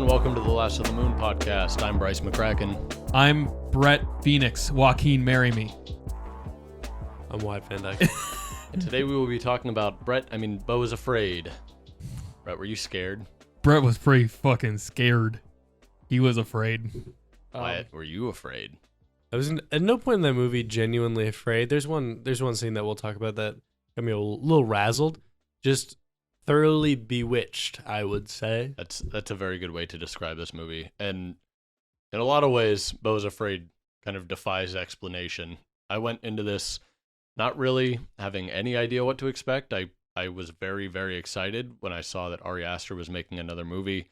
and welcome to the Lasso the Moon podcast. I'm Bryce McCracken. I'm Brett Phoenix. Joaquin, marry me. I'm Wyatt VanDyke. And today we will be talking about Beau is afraid. Brett, were you scared? Brett was pretty fucking scared. He was afraid. Wyatt, were you afraid? I was at no point in that movie genuinely afraid. There's one scene that we'll talk about that got me a little razzled. Just thoroughly bewitched, I would say. That's a very good way to describe this movie. And in a lot of ways, Beau is afraid kind of defies explanation. I went into this not really having any idea what to expect. I was very, very excited when I saw that Ari Aster was making another movie,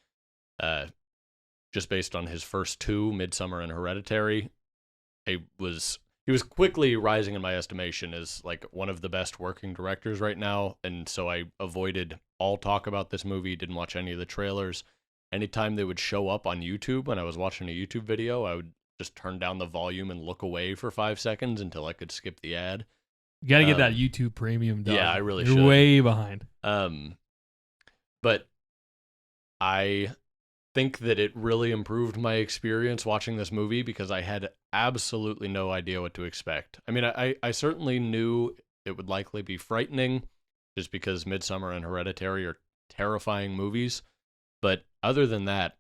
just based on his first two, Midsommar and Hereditary. He was quickly rising in my estimation as like one of the best working directors right now, and so I avoided all talk about this movie, didn't watch any of the trailers. Anytime they would show up on YouTube when I was watching a YouTube video, I would just turn down the volume and look away for 5 seconds until I could skip the ad. You gotta get that YouTube premium done. Yeah, I really You're should. way behind. But I think that it really improved my experience watching this movie because I had absolutely no idea what to expect. I mean, I certainly knew it would likely be frightening just because Midsommar and Hereditary are terrifying movies. But other than that,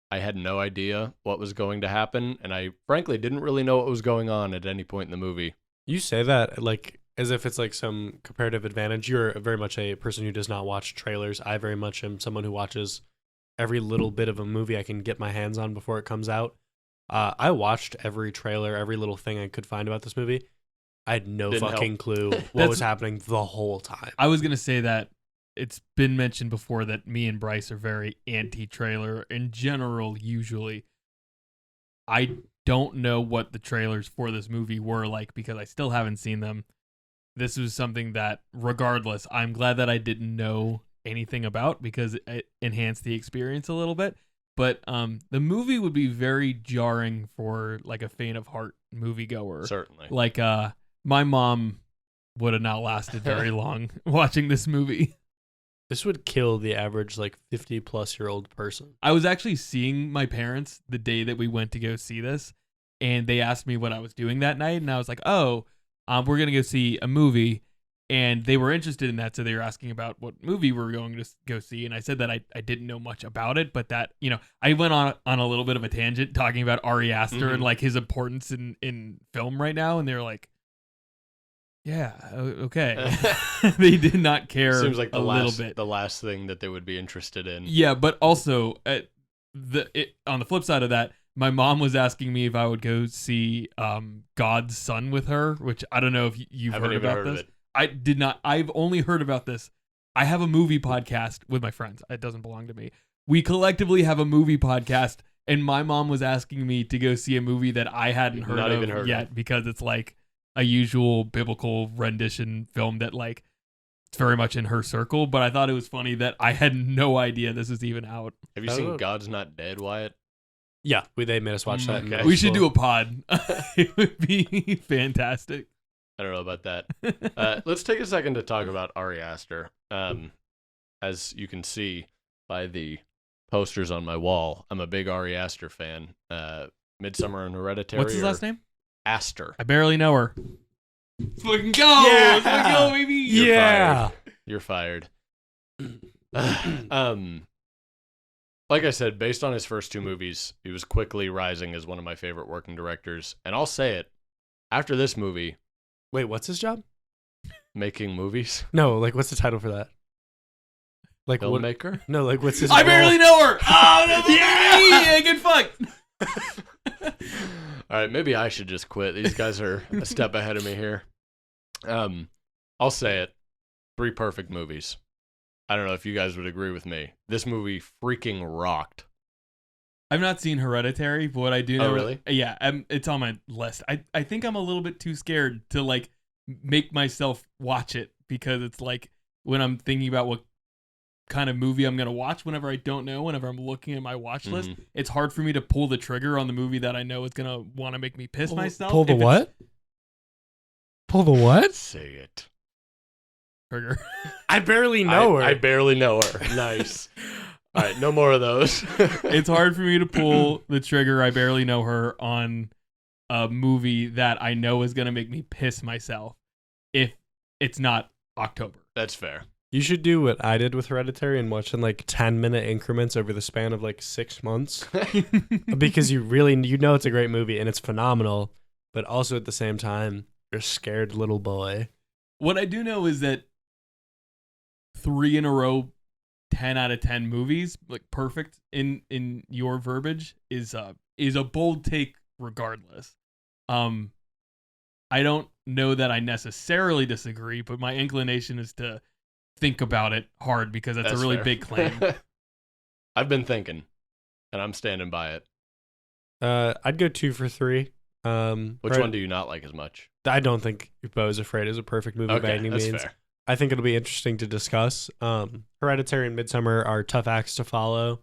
I had no idea what was going to happen, and I frankly didn't really know what was going on at any point in the movie. You say that like as if it's like some comparative advantage. You're very much a person who does not watch trailers. I very much am someone who watches every little bit of a movie I can get my hands on before it comes out. I watched every trailer, every little thing I could find about this movie. I had no fucking clue what was happening the whole time. I was gonna say that it's been mentioned before that me and Bryce are very anti-trailer in general. Usually, I don't know what the trailers for this movie were like because I still haven't seen them. This was something that, regardless, I'm glad that I didn't know anything about because it enhanced the experience a little bit. But the movie would be very jarring for like a faint of heart moviegoer. Certainly. Like my mom would have not lasted very long watching this movie. This would kill the average like 50-plus-year-old person. I was actually seeing my parents the day that we went to go see this, and they asked me what I was doing that night, and I was like, "Oh, we're gonna go see a movie." And they were interested in that, so they were asking about what movie we were going to go see. And I said that I didn't know much about it, but that, you know, I went on a little bit of a tangent talking about Ari Aster and like his importance in film right now. And they were like, yeah, okay. They did not care. Seems like little bit. The last thing that they would be interested in. Yeah, but also on the flip side of that, my mom was asking me if I would go see God's Son with her, which I don't know if you've heard about this. I did not. I've only heard about this. I have a movie podcast with my friends. It doesn't belong to me. We collectively have a movie podcast, and my mom was asking me to go see a movie that I hadn't heard of yet because it's like a usual biblical rendition film that like it's very much in her circle. But I thought it was funny that I had no idea this is even out. Have you seen God's Not Dead, Wyatt? Yeah, they made us watch that. Okay. We should do a pod. It would be fantastic. I don't know about that. Let's take a second to talk about Ari Aster. As you can see by the posters on my wall, I'm a big Ari Aster fan. Midsommar and Hereditary. What's his last name? Aster. I barely know her. Let's fucking go! Yeah! Let's fucking go, baby! You're fired. Like I said, based on his first two movies, he was quickly rising as one of my favorite working directors. And I'll say it, after this movie... Wait, what's his job? Making movies. No, like what's the title for that? Like filmmaker? No, like what's his I role? barely know her! Oh, that's yeah! Good fuck! All right, maybe I should just quit. These guys are a step ahead of me here. I'll say it. 3 perfect movies. I don't know if you guys would agree with me. This movie freaking rocked. I've not seen Hereditary, but what I do know... Oh, really? Yeah, it's on my list. I think I'm a little bit too scared to, like, make myself watch it because it's, like, when I'm thinking about what kind of movie I'm going to watch whenever I don't know, whenever I'm looking at my watch list, it's hard for me to pull the trigger on the movie that I know is going to want to make me piss myself. Pull the what? Pull the what? Say it. Trigger. I barely know her. I barely know her. Nice. All right, no more of those. It's hard for me to pull the trigger. I barely know her on a movie that I know is going to make me piss myself if it's not October. That's fair. You should do what I did with Hereditary and watch in like 10-minute increments over the span of like 6 months. Because you know it's a great movie and it's phenomenal, but also at the same time, you're a scared little boy. What I do know is that 3 in a row, 10 out of 10 movies, like perfect in your verbiage, is a bold take regardless. I don't know that I necessarily disagree, but my inclination is to think about it hard because that's a really fair. big claim. I've been thinking, and I'm standing by it. I'd go 2 for 3. Which one do you not like as much? I don't think Beau's Afraid is a perfect movie by any means. Fair. I think it'll be interesting to discuss. Hereditary and Midsommar are tough acts to follow.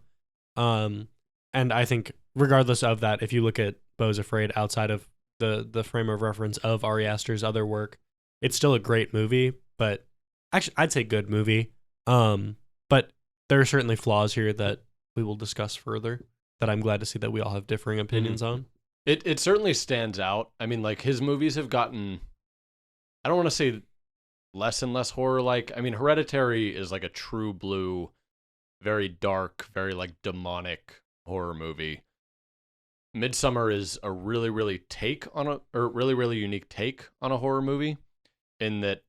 And I think regardless of that, if you look at Beau's Afraid outside of the frame of reference of Ari Aster's other work, it's still a great movie, but actually I'd say good movie. But there are certainly flaws here that we will discuss further that I'm glad to see that we all have differing opinions on. It certainly stands out. I mean, like, his movies have gotten, I don't want to say less and less horror-like. I mean, Hereditary is like a true blue, very dark, very like demonic horror movie. Midsommar is a really, really really unique take on a horror movie, in that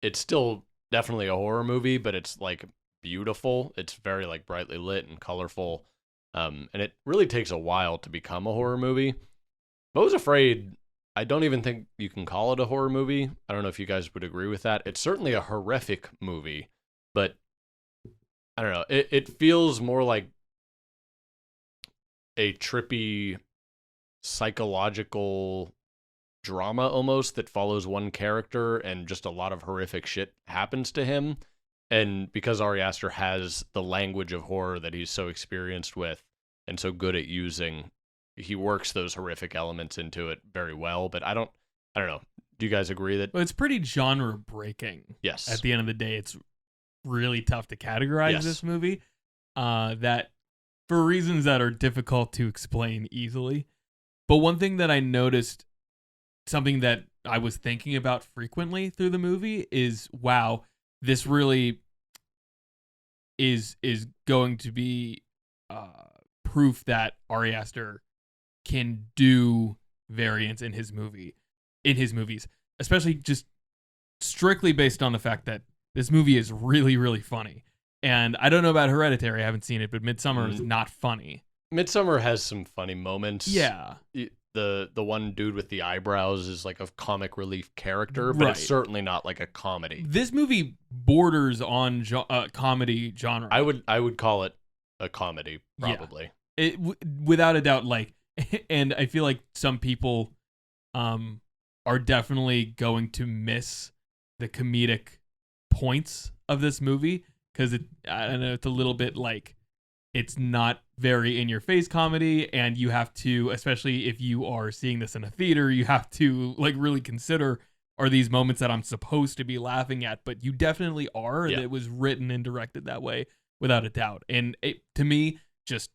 it's still definitely a horror movie, but it's like beautiful. It's very like brightly lit and colorful. And it really takes a while to become a horror movie. Beau's Afraid, I don't even think you can call it a horror movie. I don't know if you guys would agree with that. It's certainly a horrific movie, but I don't know. It feels more like a trippy psychological drama almost that follows one character and just a lot of horrific shit happens to him. And because Ari Aster has the language of horror that he's so experienced with and so good at using, he works those horrific elements into it very well. But I don't know. Do you guys agree that? Well, it's pretty genre breaking. Yes. At the end of the day, it's really tough to categorize this movie. That for reasons that are difficult to explain easily. But one thing that I noticed, something that I was thinking about frequently through the movie is, wow, this really is going to be proof that Ari Aster can do variants in his movies, especially just strictly based on the fact that this movie is really, really funny. And I don't know about Hereditary, I haven't seen it, but Midsommar is not funny. Midsommar has some funny moments. Yeah. The one dude with the eyebrows is like a comic relief character, but it's certainly not like a comedy. This movie borders on comedy genre. I would call it a comedy, probably. Yeah. Without a doubt, like, and I feel like some people are definitely going to miss the comedic points of this movie because I don't know, it's a little bit like it's not very in-your-face comedy, and you have to, especially if you are seeing this in a theater, you have to like really consider, are these moments that I'm supposed to be laughing at? But you definitely are. Yeah. It was written and directed that way, without a doubt. And to me, just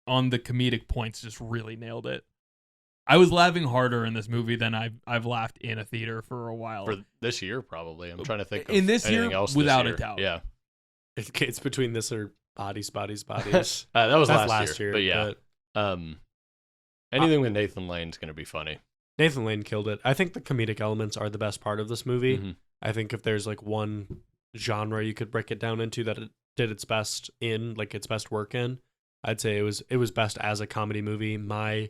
on the comedic points, just really nailed it. I was laughing harder in this movie than I've laughed in a theater for a while. For this year, probably. I'm trying to think of in this anything year, else without this year. A doubt. Yeah. It's between this or Bodies. That was last year. But yeah. Anything with Nathan Lane's going to be funny. Nathan Lane killed it. I think the comedic elements are the best part of this movie. Mm-hmm. I think if there's like one genre you could break it down into that it did its best in, like its best work in, I'd say it was best as a comedy movie. My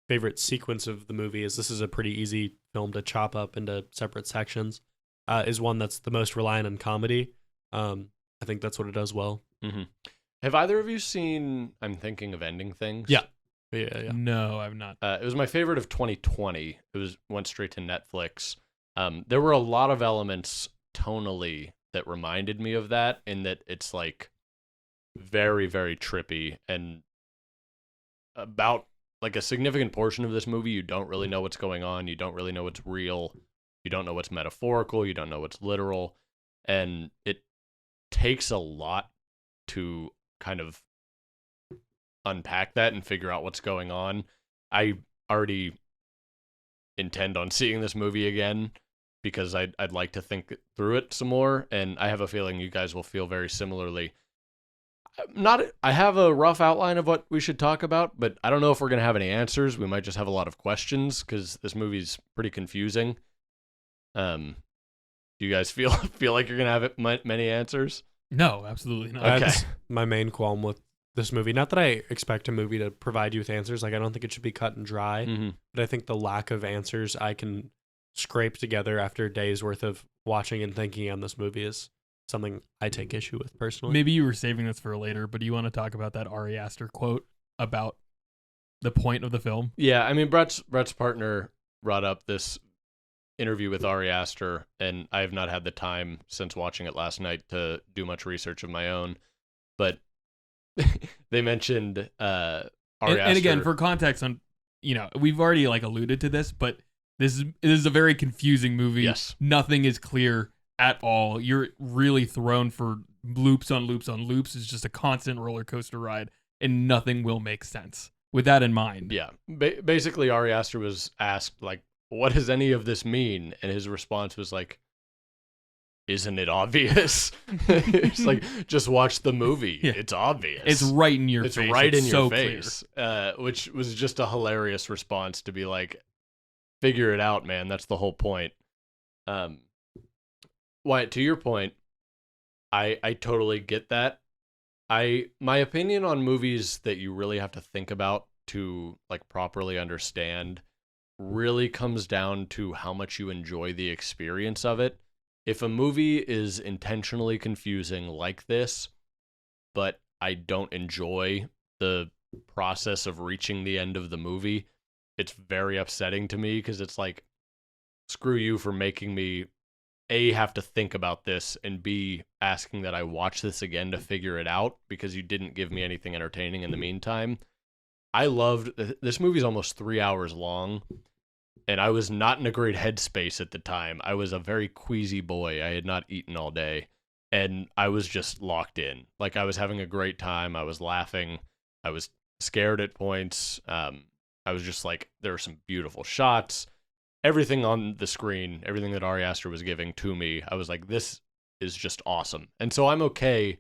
favorite sequence of the movie this is a pretty easy film to chop up into separate sections, is one that's the most reliant on comedy. I think that's what it does well. Mm-hmm. Have either of you seen I'm Thinking of Ending Things? Yeah. No, I've not. It was my favorite of 2020. Went straight to Netflix. There were a lot of elements tonally that reminded me of that, in that it's like very, very trippy, and about like a significant portion of this movie, you don't really know what's going on. You don't really know what's real. You don't know what's metaphorical. You don't know what's literal. And it takes a lot to kind of unpack that and figure out what's going on. I already intend on seeing this movie again because I'd like to think through it some more, and I have a feeling you guys will feel very similarly. I have a rough outline of what we should talk about, but I don't know if we're going to have any answers. We might just have a lot of questions because this movie's pretty confusing. Do you guys feel like you're going to have many answers? No, absolutely not. Okay. That's my main qualm with this movie. Not that I expect a movie to provide you with answers. Like, I don't think it should be cut and dry. Mm-hmm. But I think the lack of answers I can scrape together after a day's worth of watching and thinking on this movie is something I take issue with personally. Maybe you were saving this for later, but do you want to talk about that Ari Aster quote about the point of the film? Yeah, I mean, Brett's partner brought up this interview with Ari Aster, and I have not had the time since watching it last night to do much research of my own. But they mentioned Ari Aster. And again, for context on, we've already like alluded to this, but this is a very confusing movie. Yes. Nothing is clear at all. You're really thrown for loops on loops on loops. It's just a constant roller coaster ride, and nothing will make sense. With that in mind. Yeah. Basically, Ari Aster was asked, like, what does any of this mean? And his response was like, isn't it obvious? It's like, just watch the movie. Yeah. It's obvious. It's right in your face. It's right in so your face. Which was just a hilarious response to be like, figure it out, man. That's the whole point. Wyatt, to your point, I totally get that. My opinion on movies that you really have to think about to like properly understand really comes down to how much you enjoy the experience of it. If a movie is intentionally confusing like this, but I don't enjoy the process of reaching the end of the movie, it's very upsetting to me because it's like, screw you for making me A, have to think about this, and B, asking that I watch this again to figure it out because you didn't give me anything entertaining in the meantime. This movie's almost 3 hours long, and I was not in a great headspace at the time. I was a very queasy boy. I had not eaten all day, and I was just locked in. Like, I was having a great time. I was laughing. I was scared at points. I was just like, there were some beautiful shots. Everything on the screen, everything that Ari Aster was giving to me, I was like, this is just awesome. And so I'm okay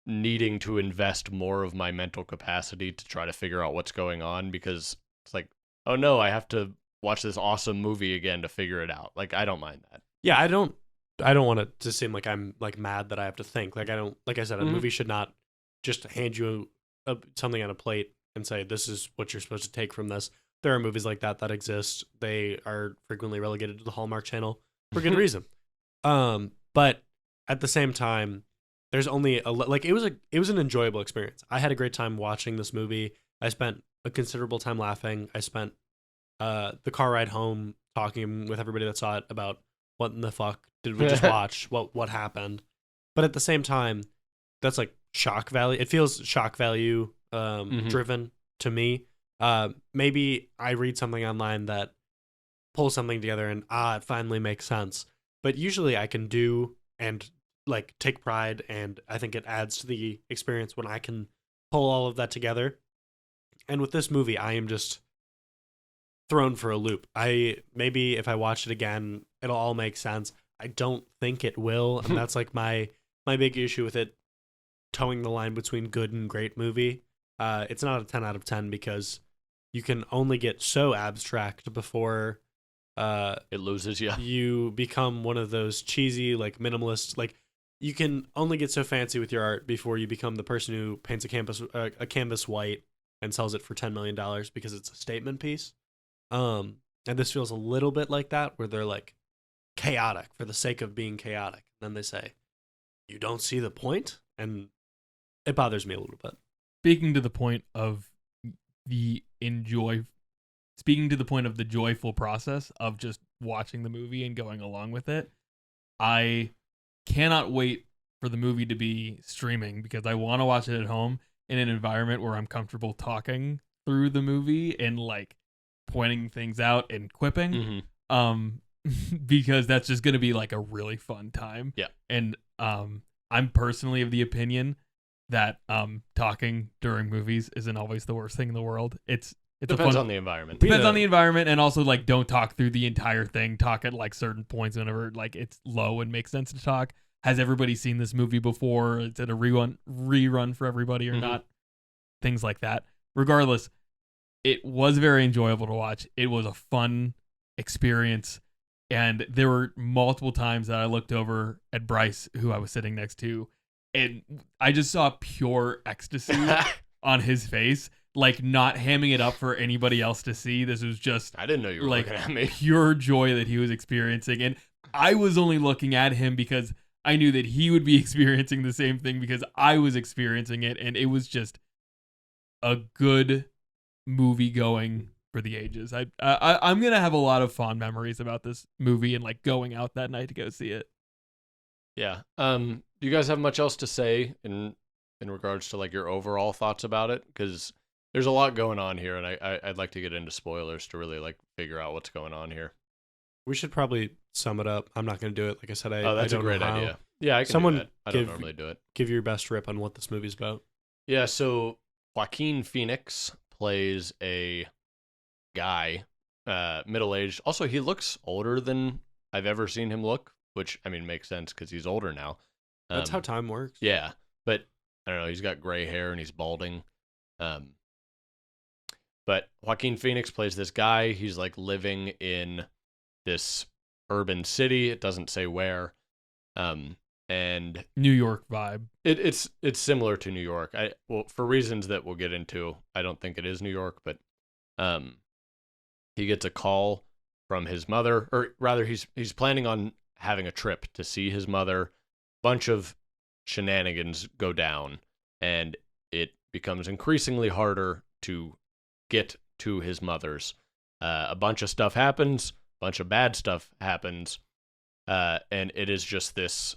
needing to invest more of my mental capacity to try to figure out what's going on, because it's like, oh no, I have to watch this awesome movie again to figure it out. Like, I don't mind that. Yeah, I don't want it to seem like I'm like mad that I have to think. Like, like I said, a movie should not just hand you something on a plate and say, this is what you're supposed to take from this. There are movies like that exist. They are frequently relegated to the Hallmark Channel for good reason. But at the same time, there's only it was an enjoyable experience. I had a great time watching this movie. I spent a considerable time laughing. I spent the car ride home talking with everybody that saw it about what in the fuck did we just watch? What happened? But at the same time, that's like shock value. It feels shock value driven to me. Maybe I read something online that pulls something together and it finally makes sense. But usually I can do and like take pride, and I think it adds to the experience when I can pull all of that together. And with this movie, I am just thrown for a loop. Maybe if I watch it again, it'll all make sense. I don't think it will, and that's like my big issue with it, towing the line between good and great movie. It's not a 10 out of 10 because you can only get so abstract before it loses you. You become one of those cheesy, like minimalist, like you can only get so fancy with your art before you become the person who paints a canvas white and sells it for $10 million because it's a statement piece. And this feels a little bit like that, where they're like chaotic for the sake of being chaotic. And then they say, you don't see the point? And it bothers me a little bit. Speaking to the point of the joyful process of just watching the movie and going along with it, I cannot wait for the movie to be streaming because I want to watch it at home in an environment where I'm comfortable talking through the movie and like pointing things out and quipping. Because that's just going to be like a really fun time. Yeah. And I'm personally of the opinion that talking during movies isn't always the worst thing in the world. It's depends on the environment. Depends on the environment, and also like don't talk through the entire thing. Talk at like certain points whenever like it's low and makes sense to talk. Has everybody seen this movie before? Is it a rerun for everybody or not? Things like that. Regardless, it was very enjoyable to watch. It was a fun experience, and there were multiple times that I looked over at Bryce, who I was sitting next to, and I just saw pure ecstasy on his face. Like not hamming it up for anybody else to see. This was just I didn't know you were like looking at me. Pure joy that he was experiencing. And I was only looking at him because I knew that he would be experiencing the same thing because I was experiencing it. And it was just a good movie going for the ages. I'm going to have a lot of fond memories about this movie and like going out that night to go see it. Yeah. Do you guys have much else to say in regards to like your overall thoughts about it? Because there's a lot going on here, and I'd like to get into spoilers to really like figure out what's going on here. We should probably sum it up. I'm not going to do it. Like I said, that's I don't a great know how. idea. Yeah, I can do that. I don't normally do it. Give your best rip on what this movie's about. Yeah, so Joaquin Phoenix plays a guy, middle-aged. Also, he looks older than I've ever seen him look, which, I mean, makes sense because he's older now. That's how time works. Yeah, but I don't know. He's got gray hair and he's balding. But Joaquin Phoenix plays this guy. He's like living in this urban city. It doesn't say where. And New York vibe. It's similar to New York. Well, for reasons that we'll get into, I don't think it is New York, but he gets a call from his mother, or rather he's planning on having a trip to see his mother. Bunch of shenanigans go down, and it becomes increasingly harder to get to his mother's. A bunch of stuff happens, a bunch of bad stuff happens, and it is just this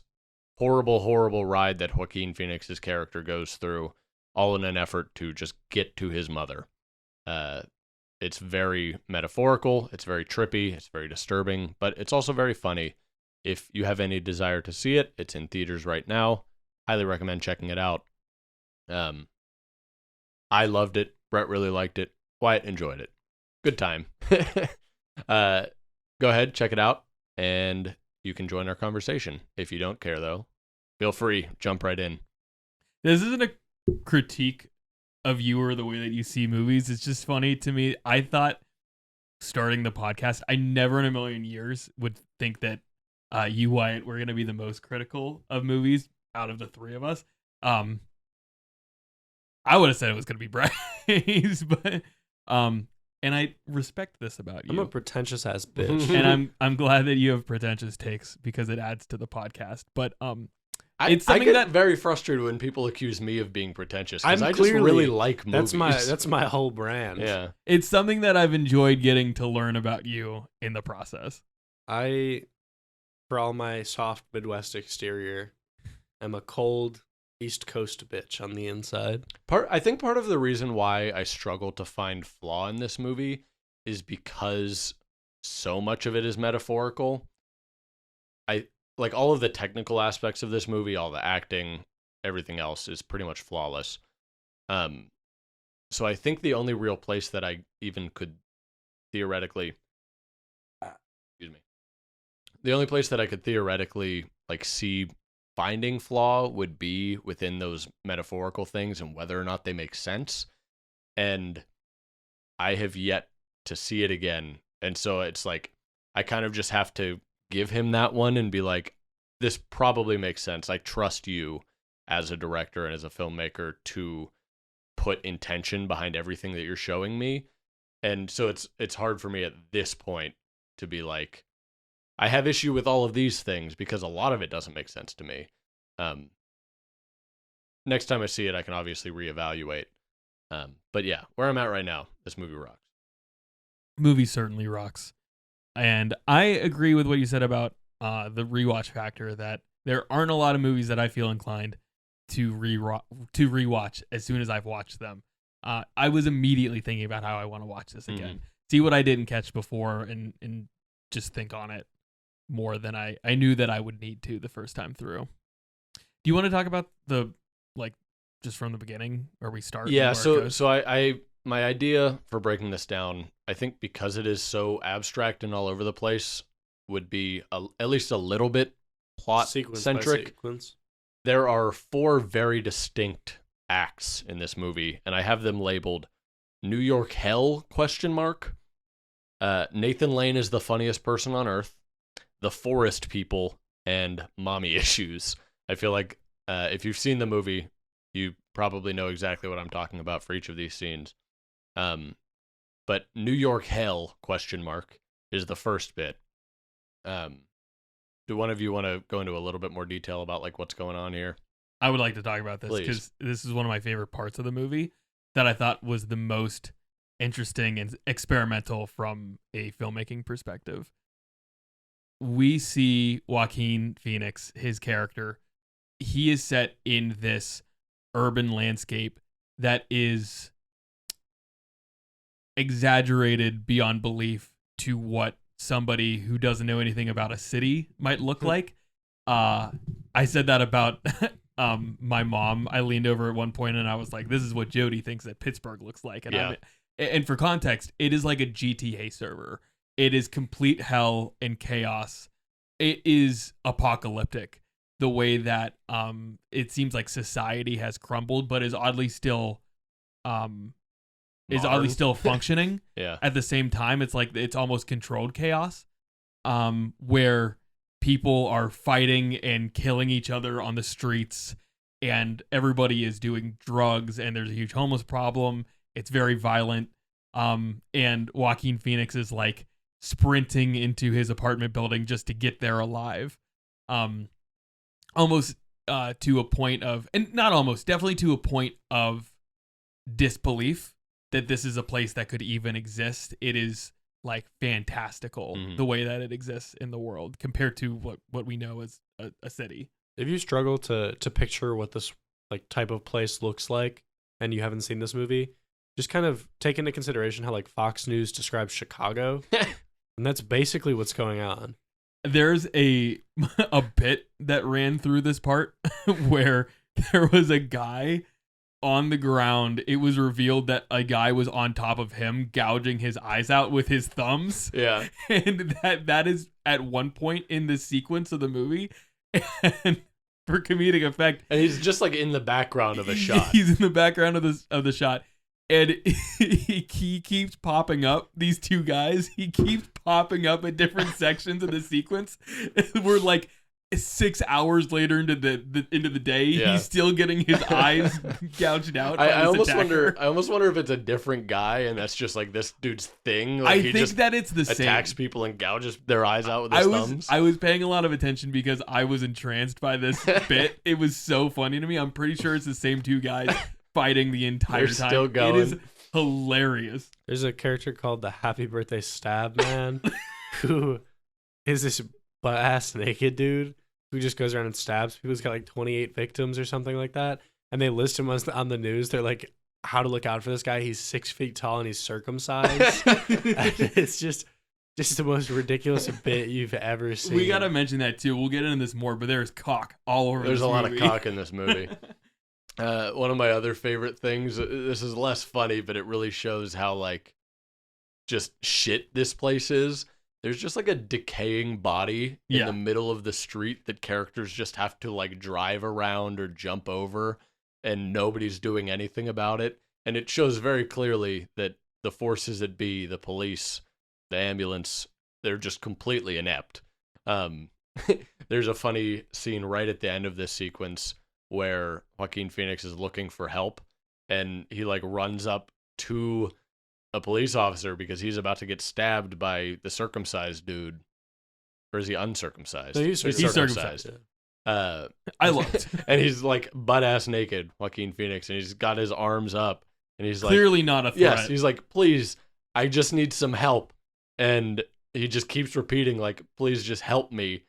horrible, horrible ride that Joaquin Phoenix's character goes through, all in an effort to just get to his mother. It's very metaphorical, it's very trippy, it's very disturbing, but it's also very funny. If you have any desire to see it, it's in theaters right now. Highly recommend checking it out. I loved it. Brett really liked it. Wyatt enjoyed it. Good time. Go ahead, check it out, and you can join our conversation. If you don't care, though, feel free. Jump right in. This isn't a critique of you or the way that you see movies. It's just funny to me. I thought starting the podcast, I never in a million years would think that you, Wyatt, were going to be the most critical of movies out of the three of us. I would have said it was going to be Bryce, but and I respect this about you. I'm a pretentious ass bitch, and I'm glad that you have pretentious takes because it adds to the podcast. But it's something I get very frustrated when people accuse me of being pretentious because I just really like movies. That's my whole brand. Yeah, it's something that I've enjoyed getting to learn about you in the process. For all my soft Midwest exterior, I'm a cold East Coast bitch on the inside. I think part of the reason why I struggle to find flaw in this movie is because so much of it is metaphorical. I like all of the technical aspects of this movie, all the acting, everything else is pretty much flawless. So I think the only real place that I even could theoretically, the only place that I could theoretically like see finding flaw would be within those metaphorical things and whether or not they make sense. And I have yet to see it again. And so it's like, I kind of just have to give him that one and be like, this probably makes sense. I trust you as a director and as a filmmaker to put intention behind everything that you're showing me. And so it's hard for me at this point to be like, I have issue with all of these things because a lot of it doesn't make sense to me. Next time I see it, I can obviously reevaluate. But yeah, where I'm at right now, this movie rocks. Movie certainly rocks. And I agree with what you said about the rewatch factor, that there aren't a lot of movies that I feel inclined to rewatch as soon as I've watched them. I was immediately thinking about how I want to watch this again. See what I didn't catch before and just think on it more than I knew that I would need to the first time through. Do you want to talk about the just from the beginning where we start? Yeah, so I my idea for breaking this down, I think because it is so abstract and all over the place, would be at least a little bit plot-centric. There are 4 very distinct acts in this movie, and I have them labeled New York Hell, ? Nathan Lane is the funniest person on earth, The Forest People, and Mommy Issues. I feel like if you've seen the movie, you probably know exactly what I'm talking about for each of these scenes. But New York Hell, ? is the first bit. Do one of you want to go into a little bit more detail about like what's going on here? I would like to talk about this because this is one of my favorite parts of the movie that I thought was the most interesting and experimental from a filmmaking perspective. We see Joaquin Phoenix, his character. He is set in this urban landscape that is exaggerated beyond belief to what somebody who doesn't know anything about a city might look like. I said that about my mom. I leaned over at one point and I was like, this is what Jody thinks that Pittsburgh looks like. And and for context, it is like a GTA server. It is complete hell and chaos. It is apocalyptic. The way that it seems like society has crumbled, but is oddly still functioning. Yeah. At the same time, it's like it's almost controlled chaos, where people are fighting and killing each other on the streets, and everybody is doing drugs, and there's a huge homeless problem. It's very violent. And Joaquin Phoenix is like sprinting into his apartment building just to get there alive. Almost to a point of, and not almost, definitely to a point of disbelief that this is a place that could even exist. It is like fantastical the way that it exists in the world compared to what we know as a city. If you struggle to picture what this like type of place looks like and you haven't seen this movie, just kind of take into consideration how like Fox News describes Chicago. And that's basically what's going on. There's a bit that ran through this part where there was a guy on the ground. It was revealed that a guy was on top of him gouging his eyes out with his thumbs. Yeah. And that is at one point in the sequence of the movie. And for comedic effect. And he's just like in the background of a shot. He's in the background of the shot. And he keeps popping up, these two guys. He keeps popping up at different sections of the sequence. We're like 6 hours later into the day, he's still getting his eyes gouged out. I almost wonder if it's a different guy, and that's just like this dude's thing. Like, I think that it's the same. Attacks people and gouges their eyes out with his thumbs. I was paying a lot of attention because I was entranced by this bit. It was so funny to me. I'm pretty sure it's the same two guys fighting the entire time. Still going. It is hilarious. There's a character called the Happy Birthday Stab Man who is this butt-ass naked dude who just goes around and stabs people. He's got like 28 victims or something like that. And they list him on the news. They're like, how to look out for this guy. He's 6 feet tall and he's circumcised. It's just the most ridiculous bit you've ever seen. We got to mention that too. We'll get into this more, but there's cock all over There's this movie. a lot of cock in this movie. One of my other favorite things, this is less funny, but it really shows how like just shit this place is. There's just like a decaying body in the middle of the street that characters just have to like drive around or jump over, and nobody's doing anything about it. And it shows very clearly that the forces that be, the police, the ambulance, they're just completely inept. There's a funny scene right at the end of this sequence where Joaquin Phoenix is looking for help, and he like runs up to a police officer because he's about to get stabbed by the circumcised dude. Or is he uncircumcised? No, he's circumcised. I looked. And he's like butt-ass naked, Joaquin Phoenix, and he's got his arms up, and he's clearly like... not a threat. Yes, he's like, please, I just need some help. And he just keeps repeating, like, please just help me.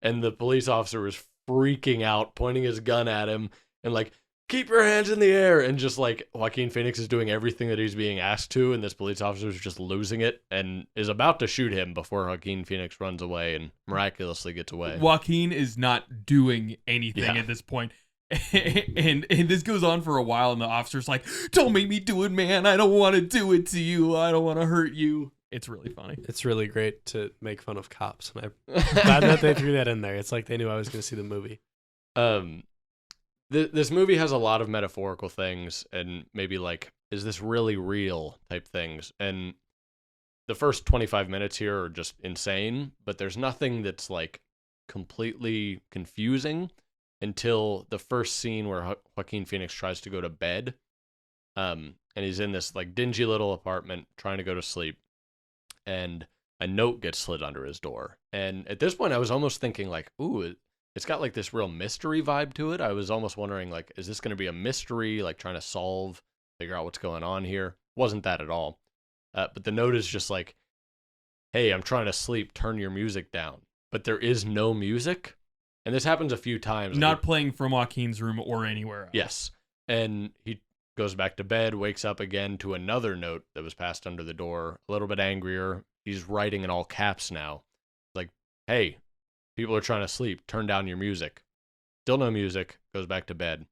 And the police officer is freaking out, pointing his gun at him, and like, keep your hands in the air. And just like Joaquin Phoenix is doing everything that he's being asked to, and this police officer is just losing it and is about to shoot him before Joaquin Phoenix runs away and miraculously gets away. Joaquin is not doing anything at this point. and this goes on for a while, and the officer's like, "Don't make me do it, man. I don't want to do it to you. I don't want to hurt you." It's really funny. It's really great to make fun of cops, and I'm glad that they threw that in there. It's like they knew I was going to see the movie. This movie has a lot of metaphorical things, and maybe like, is this really real type things? And the first 25 minutes here are just insane, but there's nothing that's like completely confusing until the first scene where Joaquin Phoenix tries to go to bed. And he's in this like dingy little apartment trying to go to sleep, and a note gets slid under his door. And at this point I was almost thinking like, ooh, it's got like this real mystery vibe to it. I was almost wondering like, is this going to be a mystery, like trying to figure out what's going on here? Wasn't that at all. But the note is just like, hey, I'm trying to sleep, turn your music down. But there is no music. And this happens a few times. Not playing from Joaquin's room or anywhere else. Yes. And he goes back to bed, wakes up again to another note that was passed under the door, a little bit angrier. He's writing in all caps now. Like, hey, people are trying to sleep, turn down your music. Still no music, goes back to bed.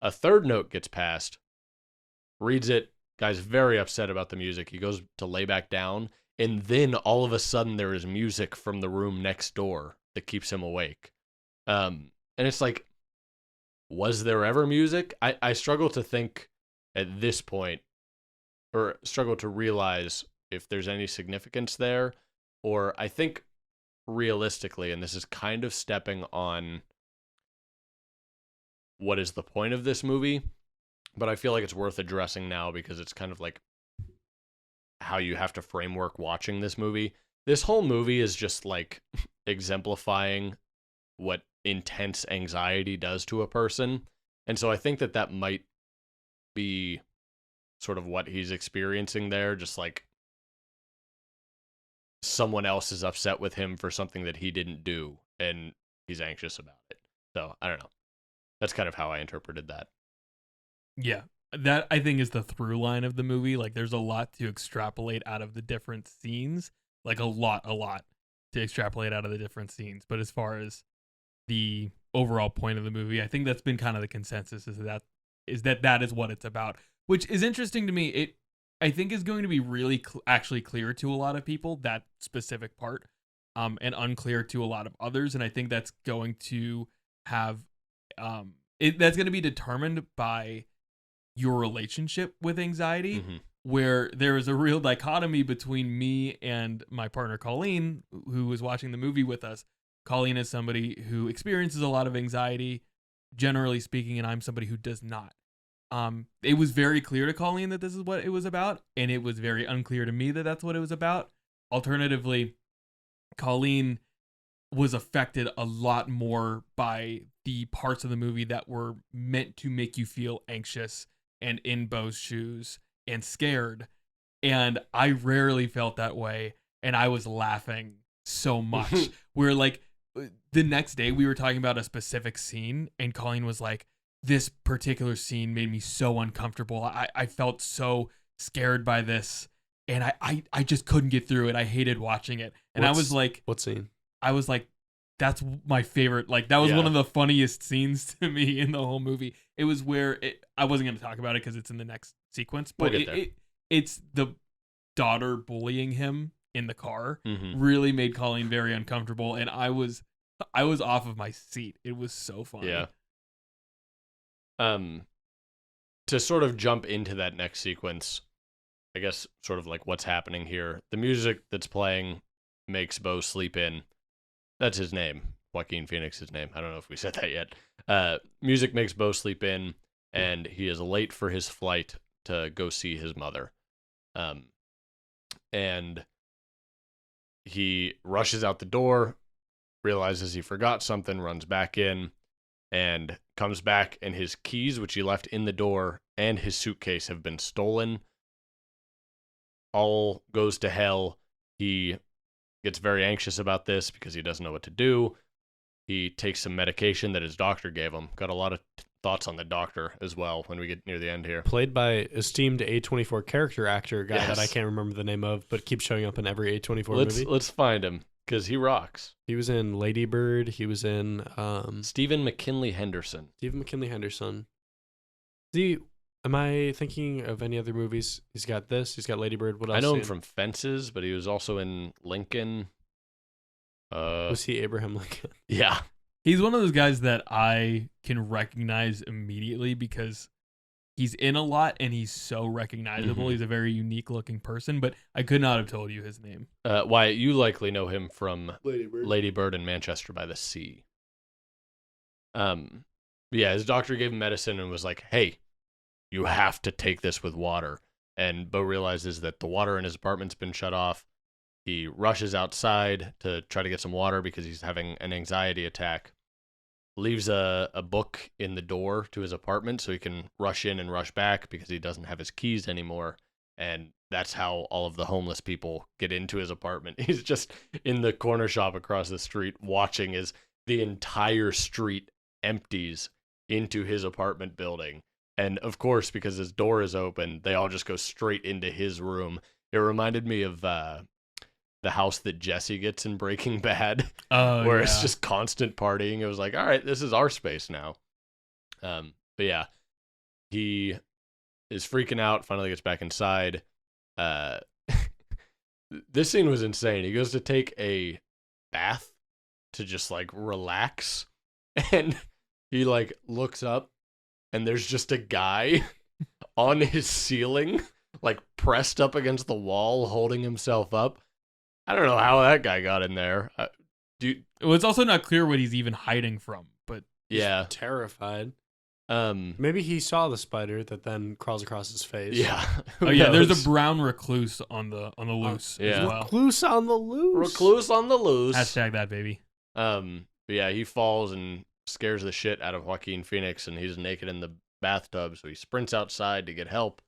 A third note gets passed, reads it, guy's very upset about the music. He goes to lay back down, and then all of a sudden there is music from the room next door that keeps him awake. And it's like, was there ever music? I struggle to think at this point, or struggle to realize if there's any significance there, or I think realistically, and this is kind of stepping on what is the point of this movie, but I feel like it's worth addressing now because it's kind of like how you have to framework watching this movie. This whole movie is just like exemplifying what intense anxiety does to a person. And so I think that might be sort of what he's experiencing there, just like someone else is upset with him for something that he didn't do and he's anxious about it. So I don't know. That's kind of how I interpreted that. Yeah, that I think is the through line of the movie. Like there's a lot to extrapolate out of the different scenes, like a lot to extrapolate out of the different scenes. But as far as the overall point of the movie, I think that's been kind of the consensus is that is what it's about, which is interesting to me. I think is going to be really actually clear to a lot of people, that specific part, and unclear to a lot of others. And I think that's going to have, that's going to be determined by your relationship with anxiety, where there is a real dichotomy between me and my partner, Colleen, who was watching the movie with us. Colleen is somebody who experiences a lot of anxiety, generally speaking, and I'm somebody who does not. It was very clear to Colleen that this is what it was about, and it was very unclear to me that that's what it was about. Alternatively, Colleen was affected a lot more by the parts of the movie that were meant to make you feel anxious and in Beau's shoes and scared. And I rarely felt that way, and I was laughing so much. We're like, the next day we were talking about a specific scene, and Colleen was like, this particular scene made me so uncomfortable. I felt so scared by this, and I just couldn't get through it. I hated watching it. And I was like, what scene? I was like, that's my favorite. Like, that was one of the funniest scenes to me in the whole movie. It was where I wasn't going to talk about it because it's in the next sequence, but it's the daughter bullying him in the car really made Colleen very uncomfortable, and I was off of my seat. It was so funny. Yeah. To sort of jump into that next sequence, I guess sort of like what's happening here. The music that's playing makes Beau sleep in. That's his name. Joaquin Phoenix's name. I don't know if we said that yet. Music makes Beau sleep in, and he is late for his flight to go see his mother. And he rushes out the door, realizes he forgot something, runs back in, and comes back, and his keys, which he left in the door, and his suitcase have been stolen. All goes to hell. He gets very anxious about this because he doesn't know what to do. He takes some medication that his doctor gave him. Got a lot of thoughts on the doctor as well when we get near the end here. Played by esteemed A24 character actor guy that I can't remember the name of, but keeps showing up in every A24 movie. Let's find him. because he rocks. He was in Lady Bird. He was in Stephen McKinley Henderson. Stephen McKinley Henderson. Am I thinking of any other movies? He's got this. He's got Lady Bird. What else? I know him from Fences, but he was also in Lincoln. Was he Abraham Lincoln? Yeah. He's one of those guys that I can recognize immediately because he's in a lot and he's so recognizable. Mm-hmm. He's a very unique looking person, but I could not have told you his name. Wyatt, you likely know him from Lady Bird and Manchester by the Sea. Yeah, his doctor gave him medicine and was like, hey, you have to take this with water. And Beau realizes that the water in his apartment's been shut off. He rushes outside to try to get some water because he's having an anxiety attack. Leaves a book in the door to his apartment so he can rush in and rush back because he doesn't have his keys anymore. And that's how all of the homeless people get into his apartment. He's just in the corner shop across the street watching as the entire street empties into his apartment building. And of course, because his door is open, they all just go straight into his room. It reminded me of the house that Jesse gets in Breaking Bad, where it's just constant partying. It was like, all right, this is our space now. But yeah, he is freaking out, finally gets back inside. This scene was insane. He goes to take a bath to just like relax, and he like looks up, and there's just a guy on his ceiling, like pressed up against the wall, holding himself up. I don't know how that guy got in there. Well, it's also not clear what he's even hiding from, but yeah, terrified. Maybe he saw the spider that then crawls across his face. Yeah. Oh yeah, there's a brown recluse on the loose as well. Recluse on the loose. Recluse on the loose. Hashtag that, baby. But yeah, he falls and scares the shit out of Joaquin Phoenix, and he's naked in the bathtub, so he sprints outside to get help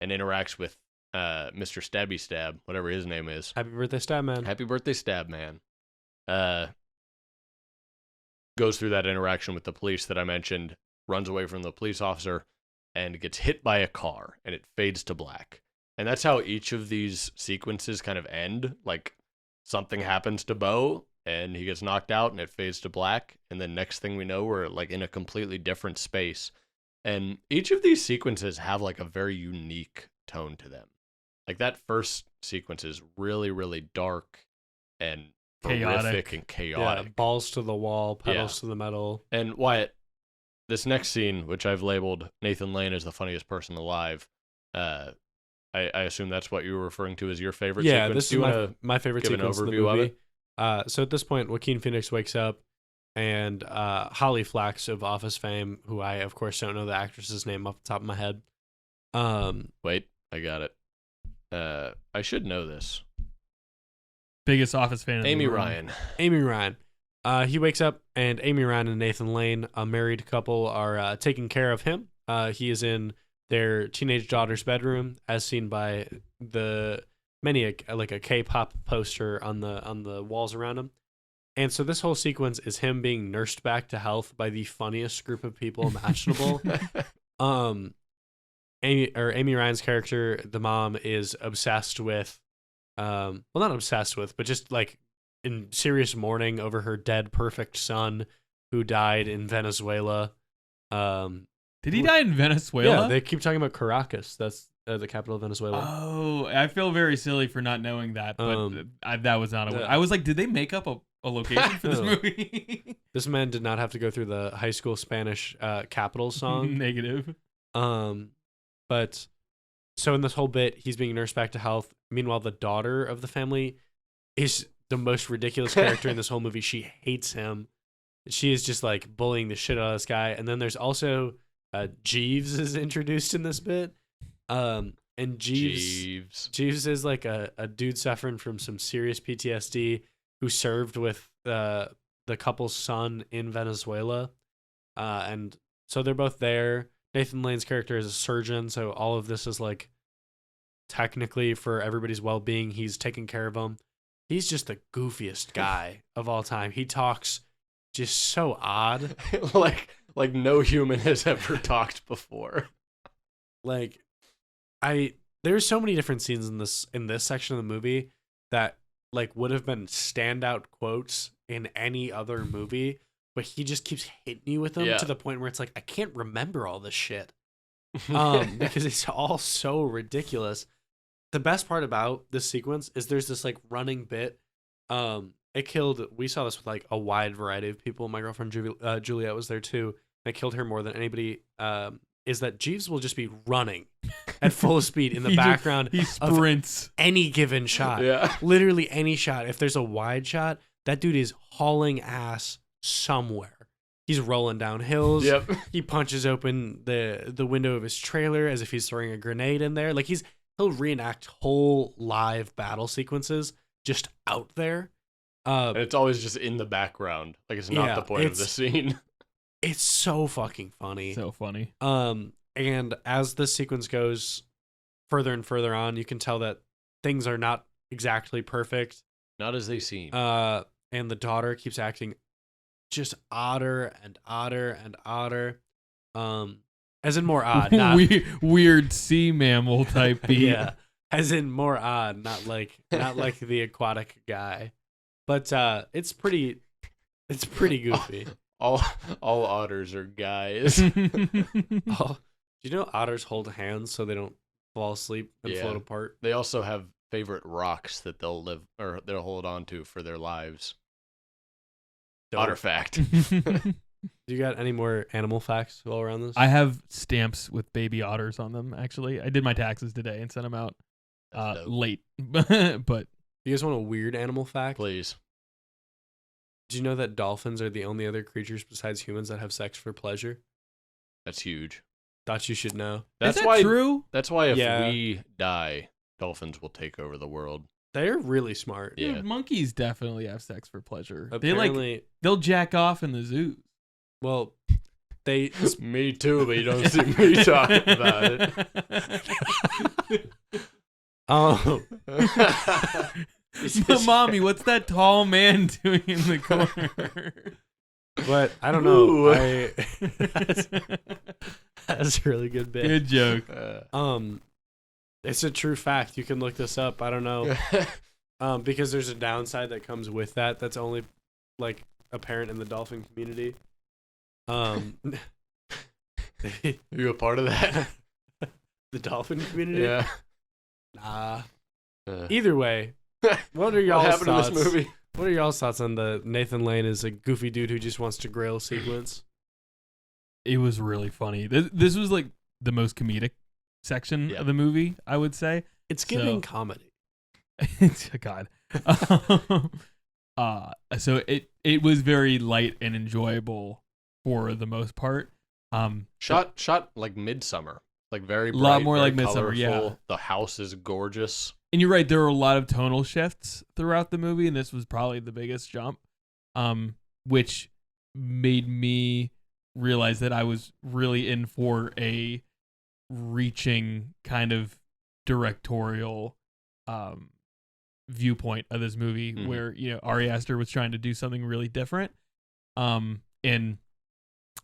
and interacts with Mr. Stabby Stab, whatever his name is. Happy birthday, Stab Man. Happy birthday, Stab Man. Goes through that interaction with the police that I mentioned, runs away from the police officer, and gets hit by a car, and it fades to black. And that's how each of these sequences kind of end. Like, something happens to Beau, and he gets knocked out, and it fades to black. And then next thing we know, we're like in a completely different space. And each of these sequences have like a very unique tone to them. Like that first sequence is really, really dark and horrific and chaotic. Yeah, balls to the wall, pedals to the metal. And Wyatt, this next scene, which I've labeled Nathan Lane as the funniest person alive, I assume that's what you were referring to as your favorite sequence. Yeah, this is my favorite sequence in the movie. So at this point, Joaquin Phoenix wakes up, and Holly Flax of Office fame, who I, of course, don't know the actress's name off the top of my head. Wait, I got it. I should know this. Biggest Office fan. Amy Ryan. Amy Ryan. He wakes up, and Amy Ryan and Nathan Lane, a married couple, are taking care of him. He is in their teenage daughter's bedroom, as seen by the many like a K-pop poster on the walls around him. And so this whole sequence is him being nursed back to health by the funniest group of people imaginable. Amy Ryan's character, the mom, is obsessed with, well, not obsessed with, but just like in serious mourning over her dead perfect son who died in Venezuela. Did he die in Venezuela? Yeah, they keep talking about Caracas. That's the capital of Venezuela. Oh, I feel very silly for not knowing that, but that was not I was like, did they make up a location for this movie? This man did not have to go through the high school Spanish capital song. Negative. But so in this whole bit, he's being nursed back to health. Meanwhile, the daughter of the family is the most ridiculous character in this whole movie. She hates him. She is just like bullying the shit out of this guy. And then there's also Jeeves is introduced in this bit. And Jeeves is like a dude suffering from some serious PTSD who served with the couple's son in Venezuela. And so they're both there. Nathan Lane's character is a surgeon, so all of this is like technically for everybody's well-being. He's taking care of them. He's just the goofiest guy of all time. He talks just so odd. like no human has ever talked before. There's so many different scenes in this section of the movie that like would have been standout quotes in any other movie, but he just keeps hitting you with them to the point where it's like I can't remember all this shit. Because it's all so ridiculous. The best part about this sequence is there's this like running bit. We saw this with like a wide variety of people. My girlfriend Juliet was there too. It killed her more than anybody. Is that Jeeves will just be running at full speed in the background. He sprints any given shot. Yeah. Literally any shot. If there's a wide shot, that dude is hauling ass somewhere. He's rolling down hills. Yep. He punches open the window of his trailer as if he's throwing a grenade in there. Like he'll reenact whole live battle sequences just out there. And it's always just in the background. Like it's not the point of the scene. It's so fucking funny. So funny. And as this sequence goes further and further on, you can tell that things are not exactly perfect. Not as they seem. And the daughter keeps acting just odder and odder and odder. As in more odd, not weird sea mammal type beat. Yeah, as in more odd, not like the aquatic guy. But it's pretty goofy. All otters are guys. Do you know otters hold hands so they don't fall asleep and float apart? They also have favorite rocks that they'll hold on to for their lives. Otter fact. Do you got any more animal facts while we're on this? I have stamps with baby otters on them, actually. I did my taxes today and sent them out late. But you guys want a weird animal fact? Please. Do you know that dolphins are the only other creatures besides humans that have sex for pleasure? That's huge. Thought you should know. Is that true? That's why if we die, dolphins will take over the world. They're really smart. Yeah. Dude, monkeys definitely have sex for pleasure. Apparently, they'll jack off in the zoo. Well, me too, but you don't see me talking about it. Oh. Mommy, what's that tall man doing in the corner? But I don't know. That's a really good bit. Good joke. It's a true fact. You can look this up. I don't know. Because there's a downside that comes with that. That's only like apparent in the dolphin community. You a part of that? The dolphin community? Yeah. Nah. Either way, what are y'all's thoughts? In this movie? What are y'all's thoughts on the Nathan Lane is a goofy dude who just wants to grill sequence? It was really funny. This was like the most comedic section of the movie, I would say. It's giving comedy. God. So it was very light and enjoyable for the most part. Shot like midsummer. Like very bright, a lot more like colorful. Midsummer, yeah. The house is gorgeous. And you're right, there were a lot of tonal shifts throughout the movie, and this was probably the biggest jump, which made me realize that I was really in for a reaching kind of directorial viewpoint of this movie, where Ari Aster was trying to do something really different, and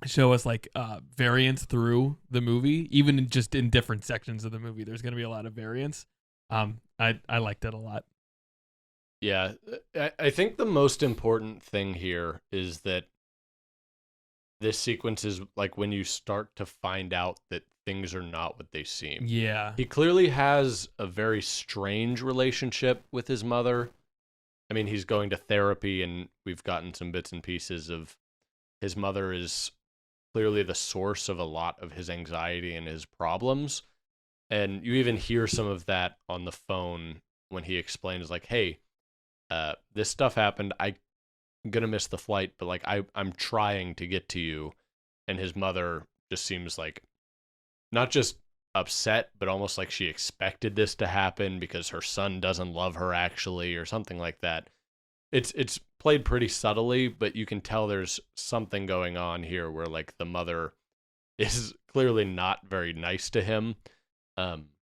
show us like variance through the movie, even just in different sections of the movie. There's going to be a lot of variance. I liked it a lot. Yeah, I think the most important thing here is that this sequence is like when you start to find out that things are not what they seem. Yeah. He clearly has a very strange relationship with his mother. I mean, he's going to therapy, and we've gotten some bits and pieces of his mother is clearly the source of a lot of his anxiety and his problems. And you even hear some of that on the phone when he explains, like, hey, this stuff happened. I'm going to miss the flight, but like I'm trying to get to you. And his mother just seems like not just upset, but almost like she expected this to happen because her son doesn't love her actually, or something like that. It's played pretty subtly, but you can tell there's something going on here where like the mother is clearly not very nice to him.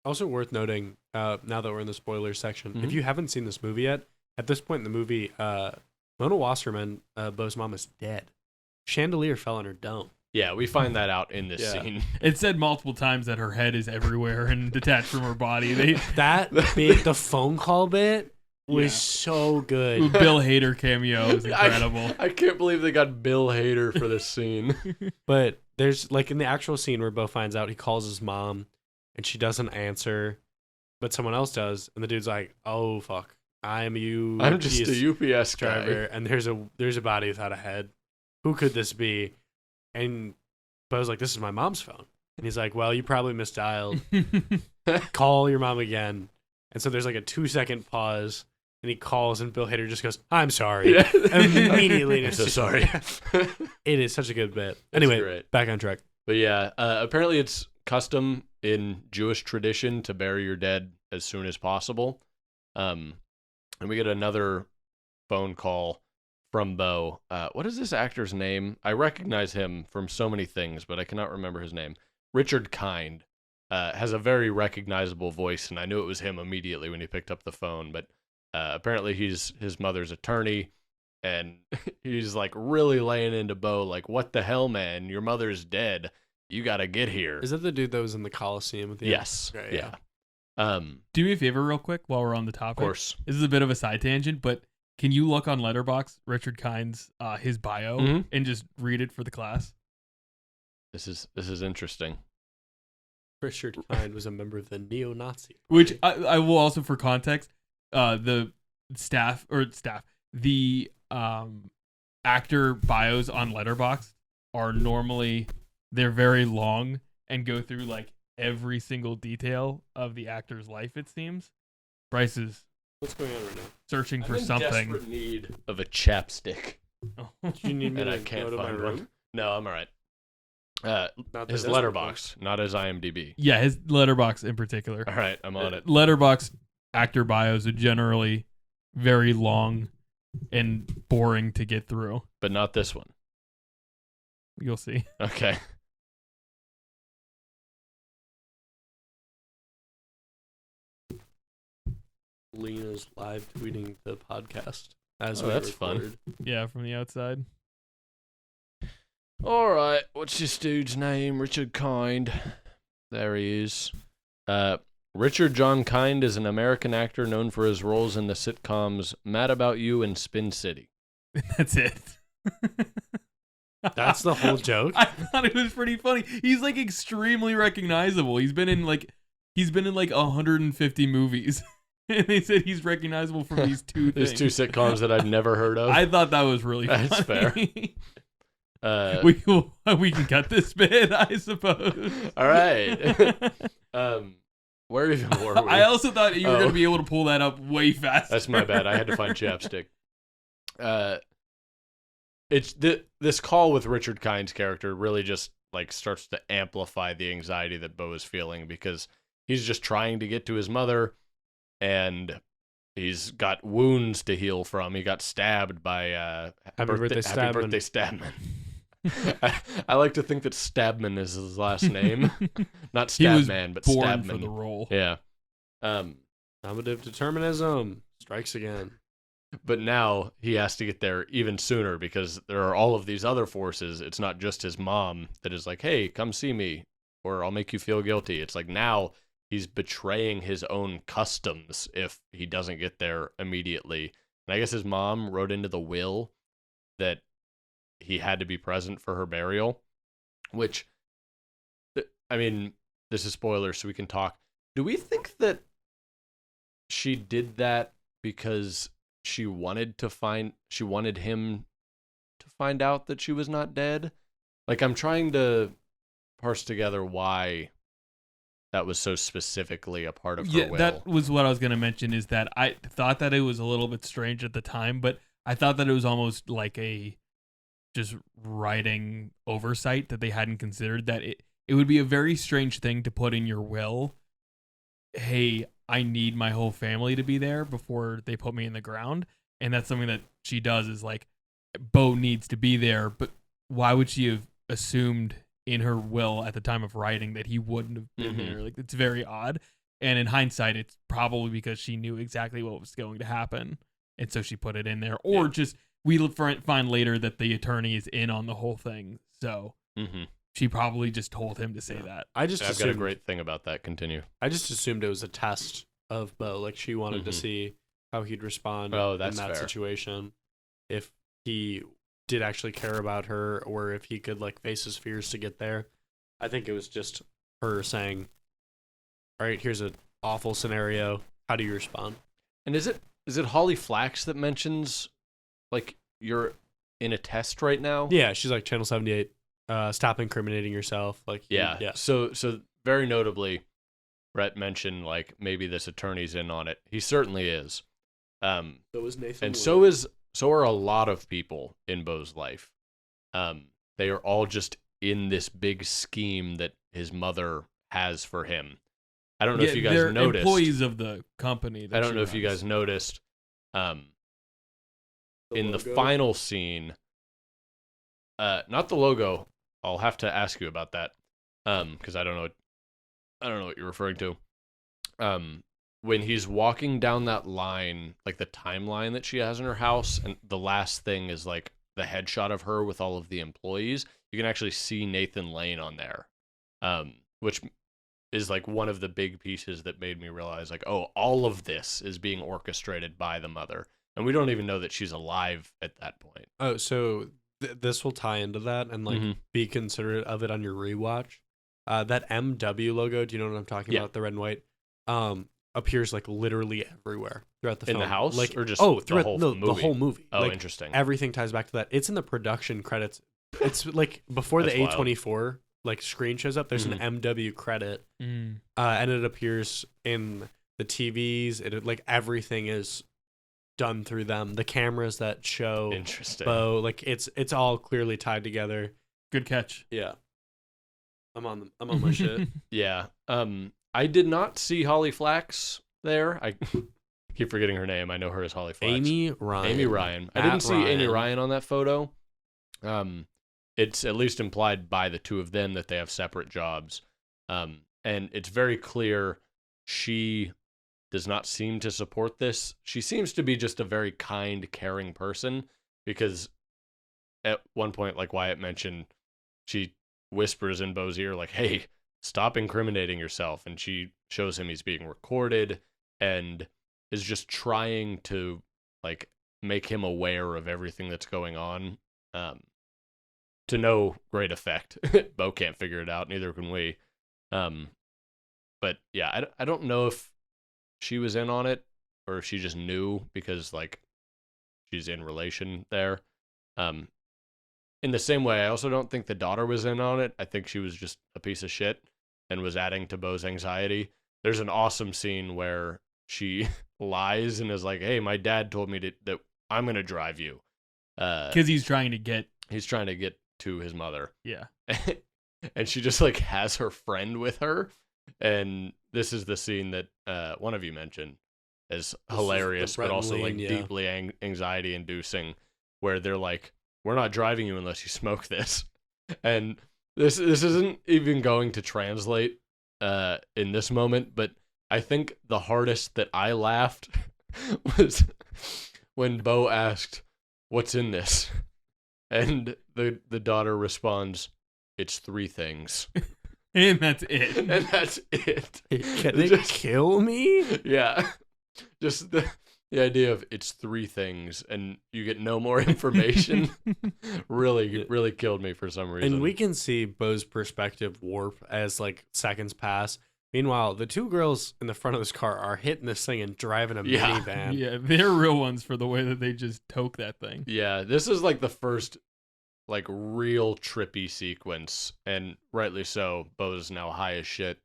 Also worth noting, now that we're in the spoilers section, if you haven't seen this movie yet, at this point in the movie, Mona Wasserman, Beau's mom, is dead. Chandelier fell on her dome. Yeah, we find that out in this scene. It said multiple times that her head is everywhere and detached from her body. The phone call bit was so good. Bill Hader cameo is incredible. I can't believe they got Bill Hader for this scene. But there's like in the actual scene where Beau finds out, he calls his mom and she doesn't answer, but someone else does, and the dude's like, "Oh fuck, I'm just a UPS driver, guy, and there's a body without a head. Who could this be?" And Beau's like, "This is my mom's phone." And he's like, "Well, you probably misdialed. Call your mom again." And so there's like a 2-second pause, and he calls, and Bill Hader just goes, "I'm sorry." Yeah. Immediately. I'm so sorry. It is such a good bit. Anyway, great. Back on track. But yeah, apparently it's custom in Jewish tradition to bury your dead as soon as possible. And we get another phone call from Beau. What is this actor's name? I recognize him from so many things, but I cannot remember his name. Richard Kind has a very recognizable voice, and I knew it was him immediately when he picked up the phone. But apparently he's his mother's attorney, and he's like really laying into Beau, like, "What the hell, man? Your mother's dead. You gotta get here." Is that the dude that was in the Coliseum at the Yes. end? Okay, yeah. Do me a favor real quick while we're on the topic. Of course. This is a bit of a side tangent, but can you look on Letterboxd, Richard Kind's, his bio, and just read it for the class? This is interesting. Richard Kind was a member of the neo-Nazi. Which I will also, for context, the actor bios on Letterboxd are normally, they're very long and go through like every single detail of the actor's life, it seems. Bryce is What's going on right now? searching for I'm in something. desperate need of a chapstick. Do you need me And to I can't go to my find room? one. No, I'm all right. Not His the letterbox, not his IMDb. Yeah, his Letterboxd in particular. All right, I'm on it. Letterboxd actor bios are generally very long and boring to get through. But not this one. You'll see. Okay. Lena's live tweeting the podcast as Oh, we that's record. fun. Yeah, from the outside. All right, what's this dude's name? Richard Kind. There he is. Richard John Kind is an American actor known for his roles in the sitcoms Mad About You and Spin City. That's it. That's the whole joke? I thought it was pretty funny. He's like extremely recognizable. He's been in like 150 movies. And they said he's recognizable from these two things. There's two sitcoms that I've never heard of. I thought that was really funny. That's fair. We can cut this bit, I suppose. All right. Where even were we? I also thought you were going to be able to pull that up way faster. That's my bad. I had to find chapstick. It's this call with Richard Kind's character really just like starts to amplify the anxiety that Beau is feeling, because he's just trying to get to his mother, and he's got wounds to heal from. He got stabbed by Happy Birthday Stabman. I like to think that Stabman is his last name. Not Stabman, but born Stabman. for the role. Yeah. Nominative determinism strikes again. But now he has to get there even sooner, because there are all of these other forces. It's not just his mom that is like, "Hey, come see me, or I'll make you feel guilty." It's like now he's betraying his own customs if he doesn't get there immediately. And I guess his mom wrote into the will that he had to be present for her burial, which, I mean, this is spoilers, so we can talk. Do we think that she did that because she wanted him to find out that she was not dead? Like, I'm trying to parse together why that was so specifically a part of her will. That was what I was going to mention, is that I thought that it was a little bit strange at the time, but I thought that it was almost like a just writing oversight that they hadn't considered, that it would be a very strange thing to put in your will. Hey, I need my whole family to be there before they put me in the ground. And that's something that she does, is like, Beau needs to be there, but why would she have assumed in her will at the time of writing that he wouldn't have been there? Like, it's very odd. And in hindsight, it's probably because she knew exactly what was going to happen, and so she put it in there. Or just, we find later that the attorney is in on the whole thing, so she probably just told him to say that. I've got a great thing about that. Continue. I just assumed it was a test of Beau. Like, she wanted to see how he'd respond in that fair. situation. If he did actually care about her, or if he could like face his fears to get there. I think it was just her saying, "All right, here's an awful scenario. How do you respond?" And is it Holly Flax that mentions like you're in a test right now? Yeah, she's like Channel 78. Stop incriminating yourself. Like yeah. So very notably, Brett mentioned like maybe this attorney's in on it. He certainly is. So is Nathan. And so are a lot of people in Beau's life. They are all just in this big scheme that his mother has for him. I don't know if you guys they're noticed. Employees of the company. I don't know if you guys noticed. In the final scene, not the logo. I'll have to ask you about that, because I don't know what you're referring to. When he's walking down that line, like the timeline that she has in her house, and the last thing is like the headshot of her with all of the employees, you can actually see Nathan Lane on there, which is like one of the big pieces that made me realize like, oh, all of this is being orchestrated by the mother. And we don't even know that she's alive at that point. Oh, so this will tie into that and like be considerate of it on your rewatch. That MW logo, do you know what I'm talking about? The red and white, appears like literally everywhere throughout the film. In the house, like, or just throughout the whole movie. Oh, like, interesting. Everything ties back to that. It's in the production credits. It's like before the A24 like screen shows up. There's an MW credit, and it appears in the TVs. It like everything is done through them. The cameras that show Beau, like it's all clearly tied together. Good catch. Yeah, I'm on my shit. Yeah. I did not see Holly Flax there. I keep forgetting her name. I know her as Holly Flax. Amy Ryan. I didn't see Amy Ryan on that photo. It's at least implied by the two of them that they have separate jobs. And it's very clear she does not seem to support this. She seems to be just a very kind, caring person, because at one point, like Wyatt mentioned, she whispers in Beau's ear, like, hey, stop incriminating yourself. And she shows him he's being recorded and is just trying to like make him aware of everything that's going on, to no great effect. Beau can't figure it out, neither can we. But yeah, I don't know if she was in on it or if she just knew because like she's in relation there. In the same way, I also don't think the daughter was in on it. I think she was just a piece of shit and was adding to Beau's anxiety. There's an awesome scene where she lies and is like, hey, my dad told me that I'm going to drive you. Because he's trying to get to his mother. Yeah. And she just like has her friend with her. And this is the scene that one of you mentioned as hilarious, but also like deeply anxiety inducing, where they're like, we're not driving you unless you smoke this. And this isn't even going to translate in this moment, but I think the hardest that I laughed was when Beau asked, what's in this? And the daughter responds, it's 3 things. And that's it. And that's it. Can they kill me? Yeah. Just the idea of it's 3 things and you get no more information really killed me for some reason. And we can see Beau's perspective warp as like seconds pass. Meanwhile, the 2 girls in the front of this car are hitting this thing and driving a minivan. Yeah, they're real ones for the way that they just toke that thing. Yeah, this is like the first like real trippy sequence, and rightly so. Beau's now high as shit.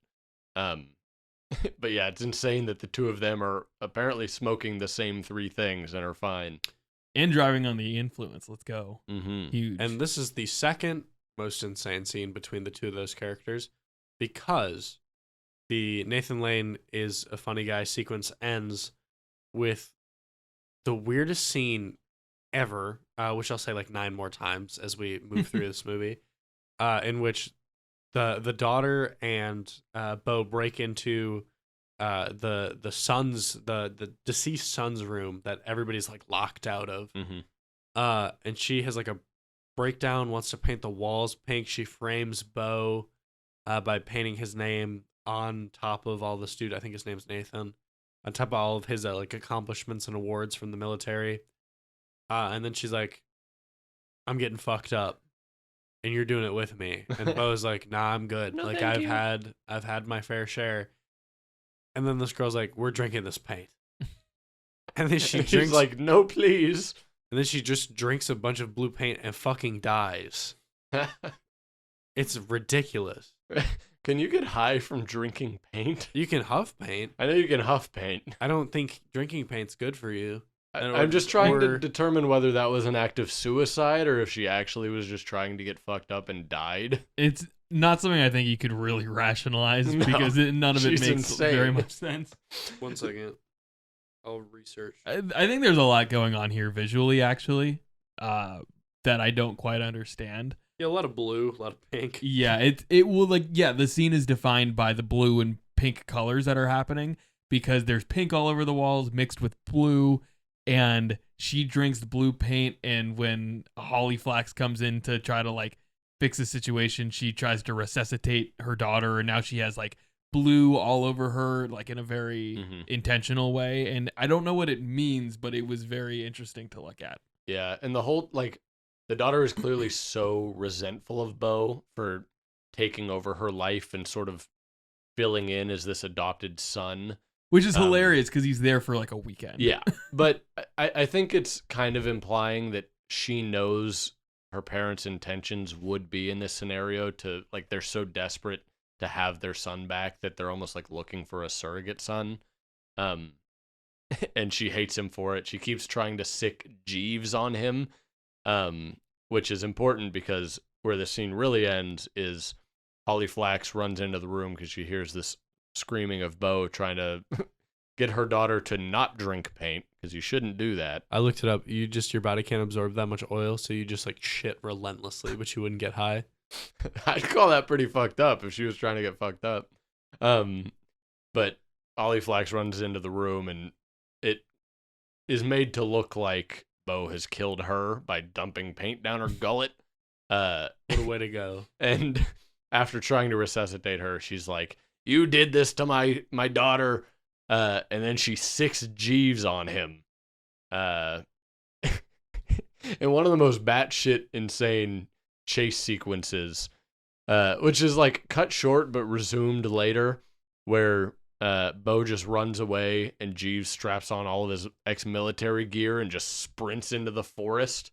But yeah, it's insane that the 2 of them are apparently smoking the same 3 things and are fine. And driving on the influence. Let's go. Mm-hmm. Huge. And this is the second most insane scene between the 2 of those characters, because the Nathan Lane is a funny guy sequence ends with the weirdest scene ever, which I'll say like 9 more times as we move through this movie, in which the daughter and Beau break into the son's the deceased son's room that everybody's like locked out of. Mm-hmm. And she has like a breakdown, wants to paint the walls pink. She frames Beau by painting his name on top of all the students. I think his name's Nathan. on top of all of his like accomplishments and awards from the military. And then she's like, I'm getting fucked up and you're doing it with me. And Beau's like, nah, I'm good. No, like I've had my fair share. And then this girl's like, we're drinking this paint. And then she drinks. She's like, no, please. And then she just drinks a bunch of blue paint and fucking dies. It's ridiculous. Can you get high from drinking paint? You can huff paint. I know you can huff paint. I don't think drinking paint's good for you. I'm just trying to determine whether that was an act of suicide or if she actually was just trying to get fucked up and died. It's not something I think you could really rationalize because none of it makes insane. very much sense. 1 second. I'll research. I think there's a lot going on here visually, actually, that I don't quite understand. Yeah, a lot of blue, a lot of pink. Yeah, it will the scene is defined by the blue and pink colors that are happening because there's pink all over the walls mixed with blue, and she drinks the blue paint, and when Holly Flax comes in to try to like fix the situation, she tries to resuscitate her daughter, and now she has like blue all over her, like in a very intentional way, and I don't know what it means, but it was very interesting to look at. Yeah, and the whole like the daughter is clearly so resentful of Beau for taking over her life and sort of filling in as this adopted son. Which is hilarious because he's there for like a weekend. Yeah, but I think it's kind of implying that she knows her parents' intentions would be in this scenario to, like, they're so desperate to have their son back that they're almost like looking for a surrogate son. And she hates him for it. She keeps trying to sick Jeeves on him, which is important because where the scene really ends is Holly Flax runs into the room because she hears this screaming of Beau trying to get her daughter to not drink paint because you shouldn't do that. I looked it up. Your body can't absorb that much oil, so you just like shit relentlessly, but you wouldn't get high. I'd call that pretty fucked up if she was trying to get fucked up. But Holly Flax runs into the room and it is made to look like Beau has killed her by dumping paint down her gullet. What a way to go. And after trying to resuscitate her, she's like, you did this to my daughter. And then she sicks Jeeves on him. And one of the most batshit insane chase sequences, which is like cut short but resumed later, where Beau just runs away and Jeeves straps on all of his ex-military gear and just sprints into the forest.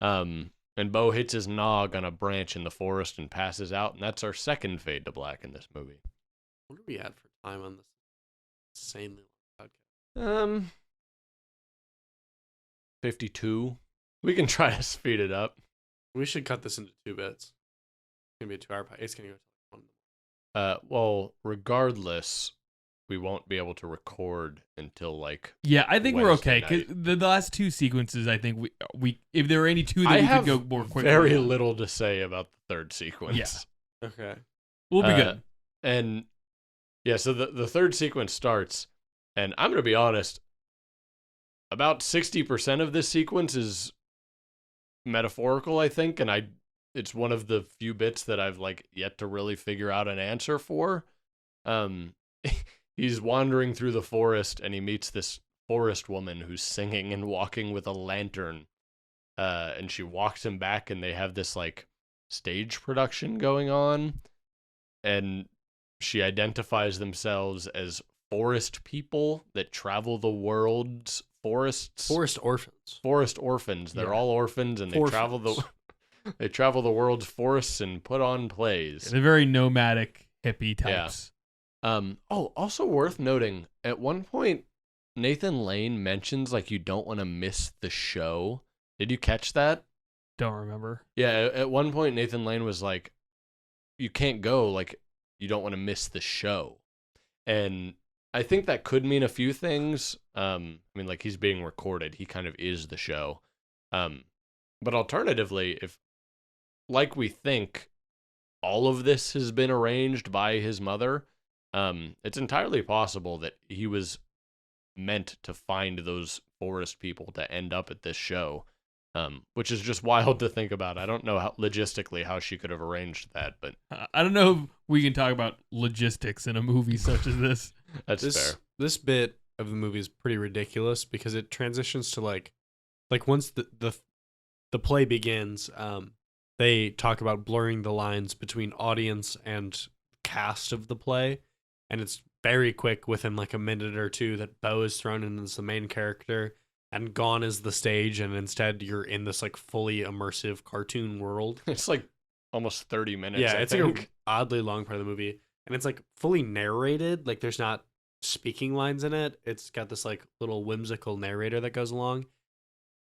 And Beau hits his nog on a branch in the forest and passes out. And that's our second fade to black in this movie. What are we at for time on this insanely long podcast? 52. We can try to speed it up. We should cut this into 2 bits. It's gonna be a 2-hour podcast. It's gonna go to 1. Well, regardless, we won't be able to record until like. Yeah, I think Wednesday we're okay because the last 2 sequences, I think we if there are any 2 that I we have could go more quickly. Very little to say about the third sequence. Yeah. Okay. We'll be good. And yeah, so the third sequence starts, and I'm gonna be honest. About 60% of this sequence is metaphorical, I think, and it's one of the few bits that I've like yet to really figure out an answer for. He's wandering through the forest and he meets this forest woman who's singing and walking with a lantern. And she walks him back and they have this like stage production going on. And she identifies themselves as forest people that travel the world's forests. Forest orphans. Forest orphans. They're all orphans and they travel the world's forests and put on plays. They're very nomadic hippie types. Yeah. Also worth noting, at one point Nathan Lane mentions like you don't want to miss the show. Did you catch that? Don't remember. Yeah, at one point Nathan Lane was like, you can't go, like you don't want to miss the show. And I think that could mean a few things. I mean, like he's being recorded. He kind of is the show. But alternatively, if like we think all of this has been arranged by his mother, it's entirely possible that he was meant to find those forest people to end up at this show, which is just wild to think about. I don't know logistically how she could have arranged that, but I don't know if we can talk about logistics in a movie such as this. That's fair. This bit of the movie is pretty ridiculous because it transitions to like once the play begins, they talk about blurring the lines between audience and cast of the play, and it's very quick within like a minute or two that Beau is thrown in as the main character and gone is the stage, and instead you're in this like fully immersive cartoon world. It's like almost 30 minutes. Yeah, I it's think. like an oddly long part of the movie, and it's like fully narrated. Like there's not speaking lines in it. It's got this like little whimsical narrator that goes along,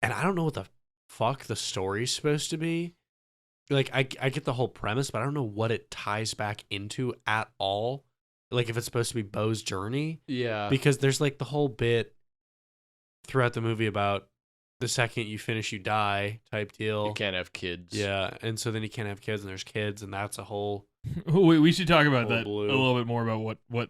and I don't know what the fuck the story's supposed to be. Like I get the whole premise, but I don't know what it ties back into at all. Like if it's supposed to be Beau's journey. Yeah. Because there's like the whole bit throughout the movie about the second you finish, you die type deal. You can't have kids. Yeah, and so then you can't have kids, and there's kids, and that's a whole. We should talk about that blue. a little bit more about what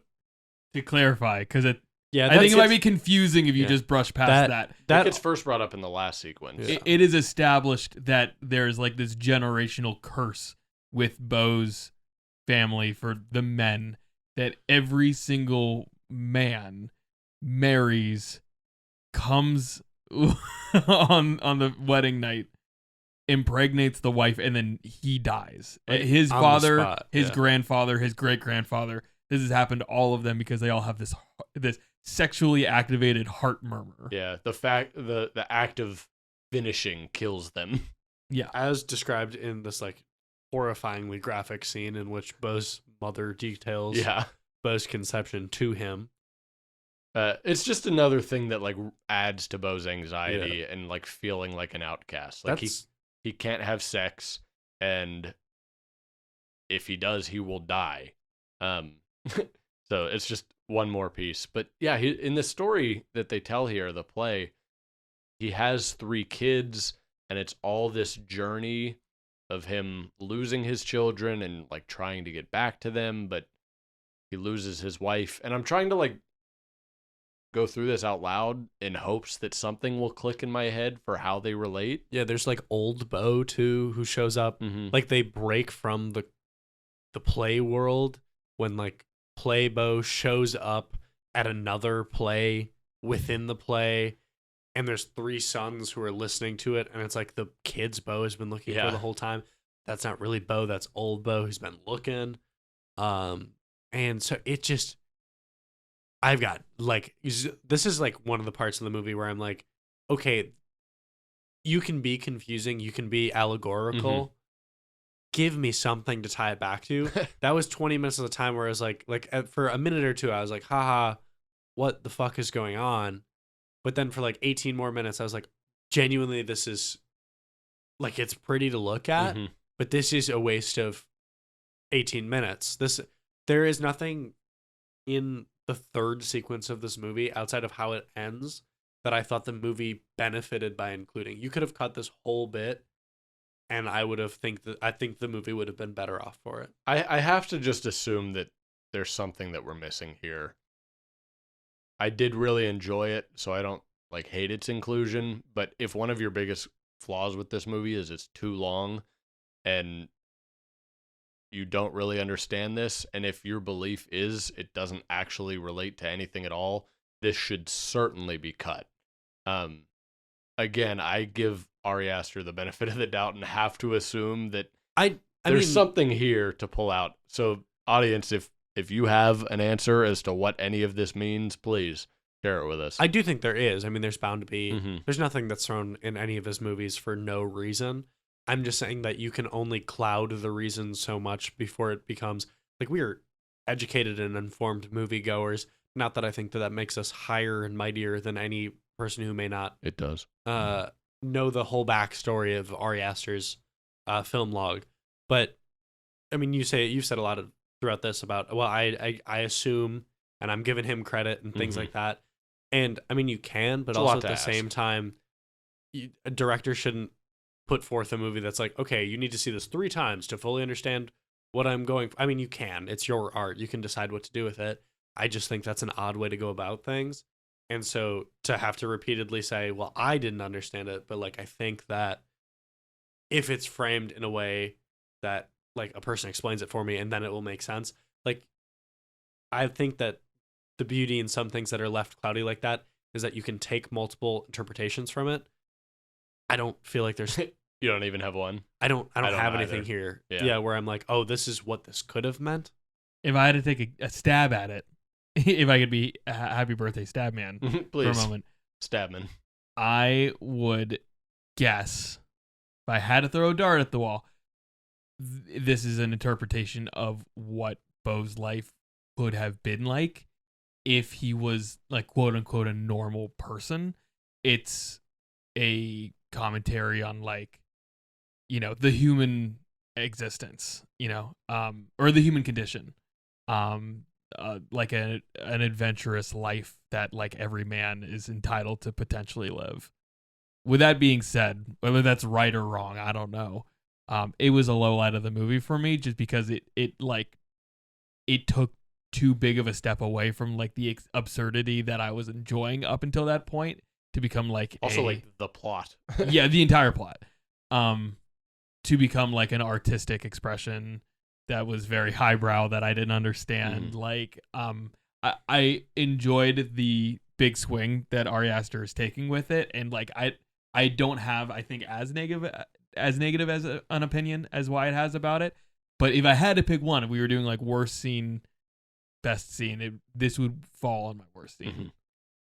to clarify, because I Yeah, think it might be confusing if you just brush past that. That gets first brought up in the last sequence. Yeah. It is established that there's like this generational curse with Beau's family for the men, that every single man marries, comes on the wedding night, impregnates the wife, and then he dies. His father, his grandfather, his great-grandfather. This has happened to all of them because they all have this sexually activated heart murmur. Yeah, the act of finishing kills them. Yeah, as described in this like horrifyingly graphic scene in which Beau's mother details Beau's conception to him. It's just another thing that like adds to Beau's anxiety and like feeling like an outcast. Like he can't have sex, and if he does, he will die. So it's just one more piece. But yeah, in the story that they tell here, the play, he has 3 kids, and it's all this journey of him losing his children and like trying to get back to them, but he loses his wife. And I'm trying to like go through this out loud in hopes that something will click in my head for how they relate. Yeah, there's like old Beau too, who shows up. Mm-hmm. Like they break from the play world when like play Beau shows up at another play within the play, and there's 3 sons who are listening to it, and it's like the kids Beau has been looking for the whole time. That's not really Beau, that's old Beau who's been looking. And so it just, I've got like, this is like one of the parts of the movie where I'm like, okay, you can be confusing, you can be allegorical. Mm-hmm. Give me something to tie it back to. That was 20 minutes of the time where I was like for a minute or two, I was like, haha, what the fuck is going on? But then for like 18 more minutes, I was like, genuinely, this is like, it's pretty to look at, but this is a waste of 18 minutes. There is nothing in the third sequence of this movie outside of how it ends that I thought the movie benefited by including. You could have cut this whole bit, and I think the movie would have been better off for it. I have to just assume that there's something that we're missing here. I did really enjoy it, so I don't like hate its inclusion. But if one of your biggest flaws with this movie is it's too long, and you don't really understand this, and if your belief is it doesn't actually relate to anything at all, this should certainly be cut. Again, I give Ari Aster the benefit of the doubt and have to assume that there's something here to pull out. So, audience, if you have an answer as to what any of this means, please share it with us. I do think there is. I mean, there's bound to be. There's nothing that's thrown in any of his movies for no reason. I'm just saying that you can only cloud the reason so much before it becomes like, we are educated and informed moviegoers. Not that I think that makes us higher and mightier than any person who may not. It does. Know the whole backstory of Ari Aster's film log, but I mean, you've said a lot throughout this about, well, I assume, and I'm giving him credit and things like that, and I mean, you can, but it's also at the same time, a director shouldn't put forth a movie that's like, okay, you need to see this 3 times to fully understand what I'm going for. I mean, you can. It's your art. You can decide what to do with it. I just think that's an odd way to go about things. And so to have to repeatedly say, well, I didn't understand it, but like, I think that if it's framed in a way that like a person explains it for me and then it will make sense. Like, I think that the beauty in some things that are left cloudy like that is that you can take multiple interpretations from it. I don't feel like there's You don't even have one. I don't have either. anything here. Yeah, where I'm like, oh, this is what this could have meant. If I had to take a stab at it, if I could be a happy birthday stab man Please. for a moment, Stabman. I would guess, if I had to throw a dart at the wall, this is an interpretation of what Beau's life could have been like if he was like quote unquote a normal person. It's a commentary on like, you know, the human existence, you know, or the human condition, like an adventurous life that like every man is entitled to potentially live. With that being said, whether that's right or wrong, I don't know. It was a low light of the movie for me just because it took too big of a step away from like the absurdity that I was enjoying up until that point to become like like the plot. Yeah, the entire plot. To become like an artistic expression that was very highbrow that I didn't understand. Mm-hmm. Like, I enjoyed the big swing that Ari Aster is taking with it, and like I don't have, I think, as negative as an opinion as Wyatt has about it. But if I had to pick one, if we were doing like worst scene, best scene, this would fall on my worst scene.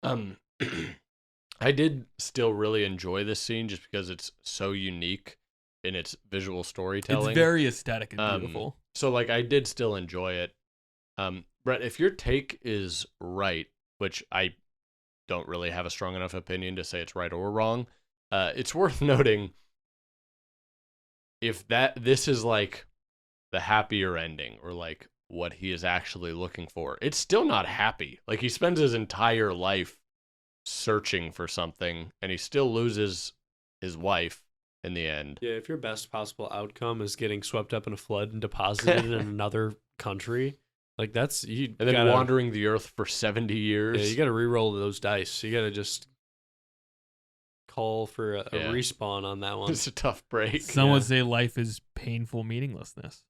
Mm-hmm. I did still really enjoy this scene just because it's so unique in its visual storytelling. It's very aesthetic and beautiful. So like I did still enjoy it. Brett, if your take is right, which I don't really have a strong enough opinion to say it's right or wrong, it's worth noting if this is like the happier ending or like what he is actually looking for, it's still not happy. Like he spends his entire life searching for something and he still loses his wife in the end. Yeah, if your best possible outcome is getting swept up in a flood and deposited in another country, like that's you. And then wandering the earth for 70 years. Yeah, you got to re-roll those dice. You got to just call for a respawn on that one. It's a tough break. Some would say life is painful meaninglessness.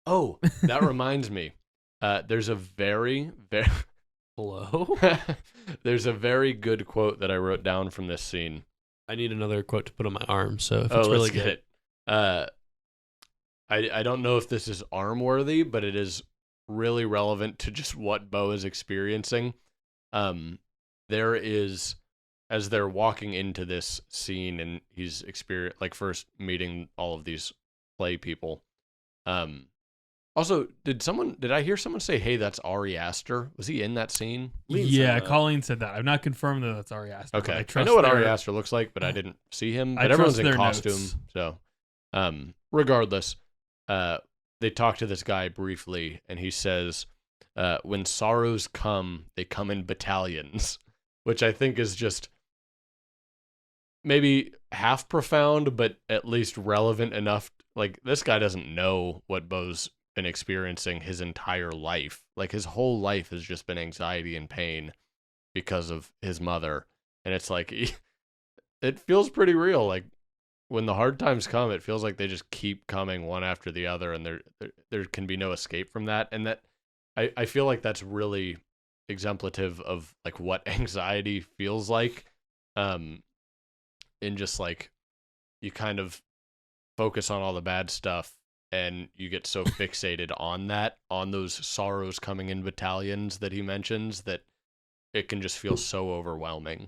Oh, that reminds me. There's a very, very hello. There's a very good quote that I wrote down from this scene. I need another quote to put on my arm, so if it's really let's get it. I don't know if this is arm-worthy, but it is really relevant to just what Beau is experiencing. There is, as they're walking into this scene and he's first meeting all of these play people. Also, did I hear someone say, "Hey, that's Ari Aster"? Was he in that scene? Yeah, Colleen said that. I've not confirmed that that's Ari Aster. Okay, I know what Ari Aster looks like, but I didn't see him. But everyone's in costume, notes. So regardless, they talk to this guy briefly, and he says, "When sorrows come, they come in battalions," which I think is just maybe half profound, but at least relevant enough. Like this guy doesn't know what Beau's been experiencing his entire life. Like his whole life has just been anxiety and pain because of his mother. And it's like, it feels pretty real. Like when the hard times come, it feels like they just keep coming one after the other. And there can be no escape from that. And that I feel like that's really exemplative of like what anxiety feels like. In just like, you kind of focus on all the bad stuff and you get so fixated on those sorrows coming in battalions that he mentions, that it can just feel so overwhelming.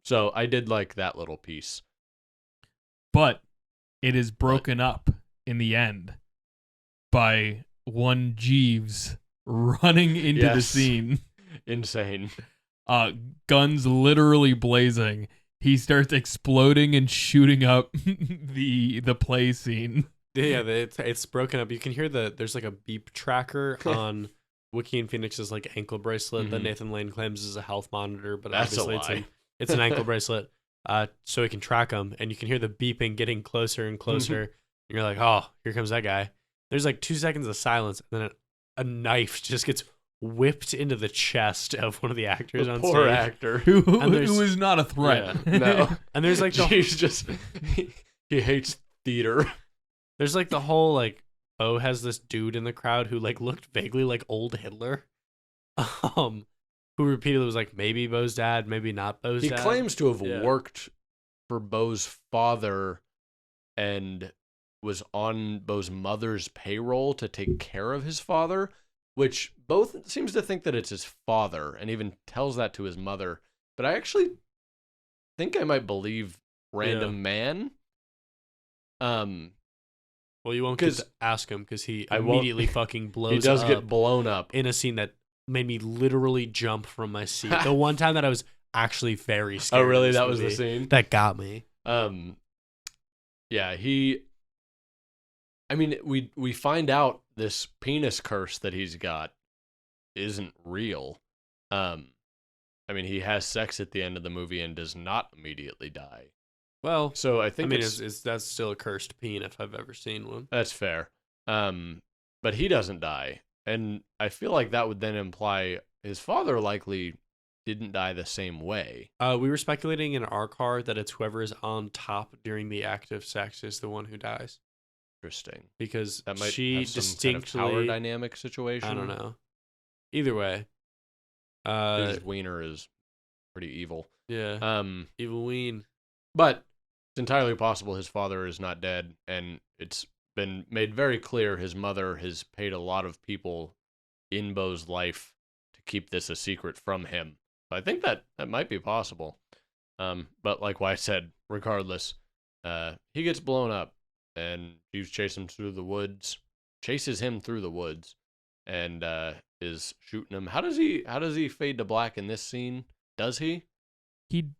So I did like that little piece. But it is broken up in the end by one Jeeves running into the scene. Insane. Guns literally blazing. He starts exploding and shooting up the play scene. Yeah, it's broken up. You can hear there's like a beep tracker on Joaquin Phoenix's like ankle bracelet that Nathan Lane claims is a health monitor, but that's obviously it's an ankle bracelet, so he can track him, and you can hear the beeping getting closer and closer. And you're like, oh, here comes that guy. There's like 2 seconds of silence, and then a knife just gets whipped into the chest of one of the actors on poor stage. actor who is not a threat. Yeah, no. And there's like he's just he hates theater. There's like the whole like Beau has this dude in the crowd who like looked vaguely like old Hitler. who repeatedly was like, maybe Beau's dad, maybe not Beau's dad. He claims to have worked for Beau's father and was on Beau's mother's payroll to take care of his father, which both seems to think that it's his father and even tells that to his mother. But I actually think I might believe random man. Well, you won't get to ask him because he immediately fucking blows up. He does get blown up in a scene that made me literally jump from my seat. The one time that I was actually very scared. Oh, really? That was the scene? That got me. Yeah, we find out this penis curse that he's got isn't real. He has sex at the end of the movie and does not immediately die. Well, so I think that's still a cursed peen if I've ever seen one. That's fair. But he doesn't die. And I feel like that would then imply his father likely didn't die the same way. We were speculating in our car that it's whoever is on top during the act of sex is the one who dies. Interesting. Because that might she have some distinctly kind of power dynamic situation. I don't know. Either way. His wiener is pretty evil. Yeah. Evil ween. But it's entirely possible his father is not dead, and it's been made very clear his mother has paid a lot of people in Beau's life to keep this a secret from him. I think that might be possible. But like Wyatt said, regardless, he gets blown up, and Jeeves chases him through the woods, and is shooting him. How does he fade to black in this scene? Does he?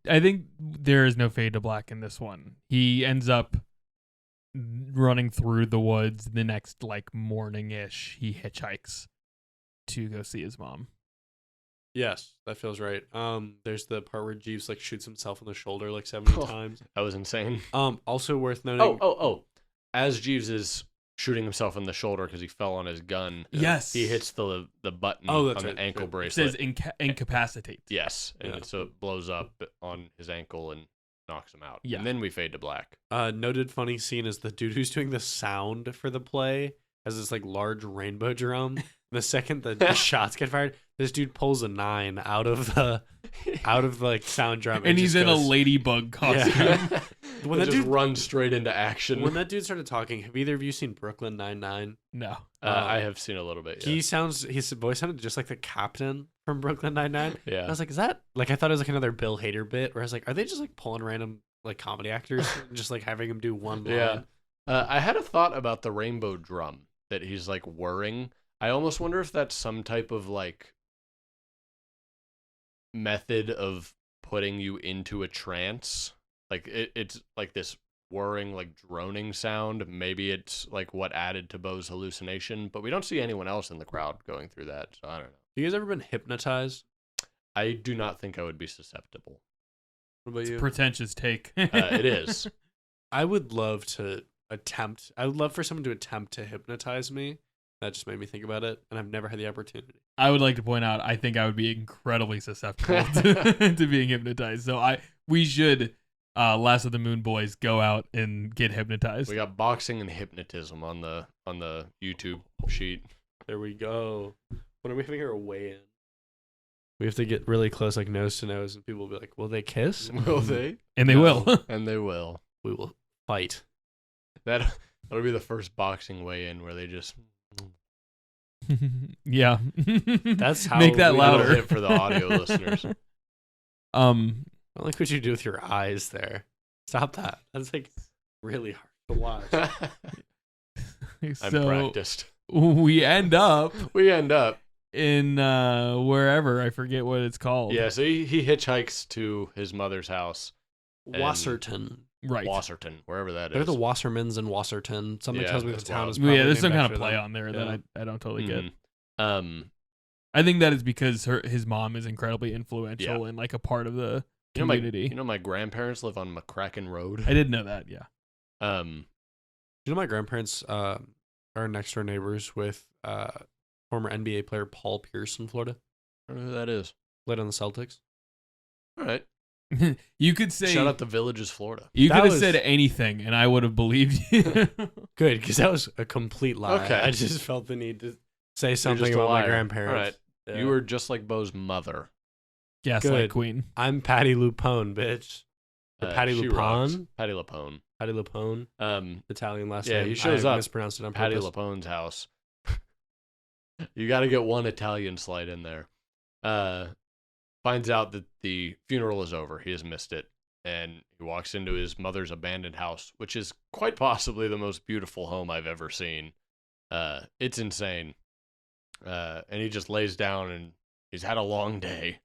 I think there is no fade to black in this one. He ends up running through the woods the next morning-ish. He hitchhikes to go see his mom. Yes, that feels right. There's the part where Jeeves shoots himself in the shoulder 70 times. That was insane. Also worth noting. As Jeeves is shooting himself in the shoulder because he fell on his gun. Yes. He hits the button on the ankle bracelet. It says incapacitate. Yes. And so it blows up on his ankle and knocks him out. Yeah. And then we fade to black. Noted funny scene is the dude who's doing the sound for the play has this large rainbow drum. The second the shots get fired, this dude pulls a 9 out of the sound drum. And he's in a ladybug costume. Yeah. When that dude runs straight into action. When that dude started talking, have either of you seen Brooklyn Nine-Nine? No. I have seen a little bit, yeah. His voice sounded just like the captain from Brooklyn Nine-Nine. Yeah. And I was like, is that I thought it was another Bill Hader bit where I was like, are they just pulling random comedy actors and just having him do one line? Yeah. I had a thought about the rainbow drum that he's whirring. I almost wonder if that's some type of method of putting you into a trance. It's this whirring, droning sound. Maybe it's what added to Beau's hallucination, but we don't see anyone else in the crowd going through that, so I don't know. You guys ever been hypnotized? I do not think I would be susceptible. What about you? Pretentious take. It is. I would love for someone to attempt to hypnotize me. That just made me think about it, and I've never had the opportunity. I would like to point out, I think I would be incredibly susceptible to being hypnotized. So we should, Lasso the Moon boys, go out and get hypnotized. We got boxing and hypnotism on the YouTube sheet. There we go. When are we having our weigh-in? We have to get really close, nose to nose, and people will be like, will they kiss? Will they? And they will. And they will. We will fight. That'll be the first boxing weigh-in where they just... Yeah. That's how make that louder hit for the audio listeners. I like what you do with your eyes there. Stop that. That's really hard to watch. I'm practiced. We end up in wherever, I forget what it's called. Yeah, so he hitchhikes to his mother's house. Wasserton. Right. Wasserton, wherever that They're is. the Wassermans in Wasserton. Something tells me the town is probably there's some kind of play on there that I don't totally get. I think that is because his mom is incredibly influential and a part of the community. My grandparents live on McCracken Road. I didn't know that, yeah. My grandparents are next door neighbors with former NBA player Paul Pierce in Florida. I don't know who that is. Played on the Celtics. All right. You could say shout out to Villages, Florida. You could have said anything, and I would have believed you. Good, because that was a complete lie. Okay. I just felt the need to say something about my grandparents. All right. Yeah. You were just like Beau's mother. Gaslight Queen. I'm Patty Lupone, bitch. Or Patty She rocks. Lupone? Patty Lapone. Patty Lupone. Italian last name. He shows I up. mispronounced it on Patty purpose. Lapone's house. You got to get one Italian slide in there. Finds out that the funeral is over. He has missed it. And he walks into his mother's abandoned house, which is quite possibly the most beautiful home I've ever seen. It's insane. And he just lays down, and he's had a long day,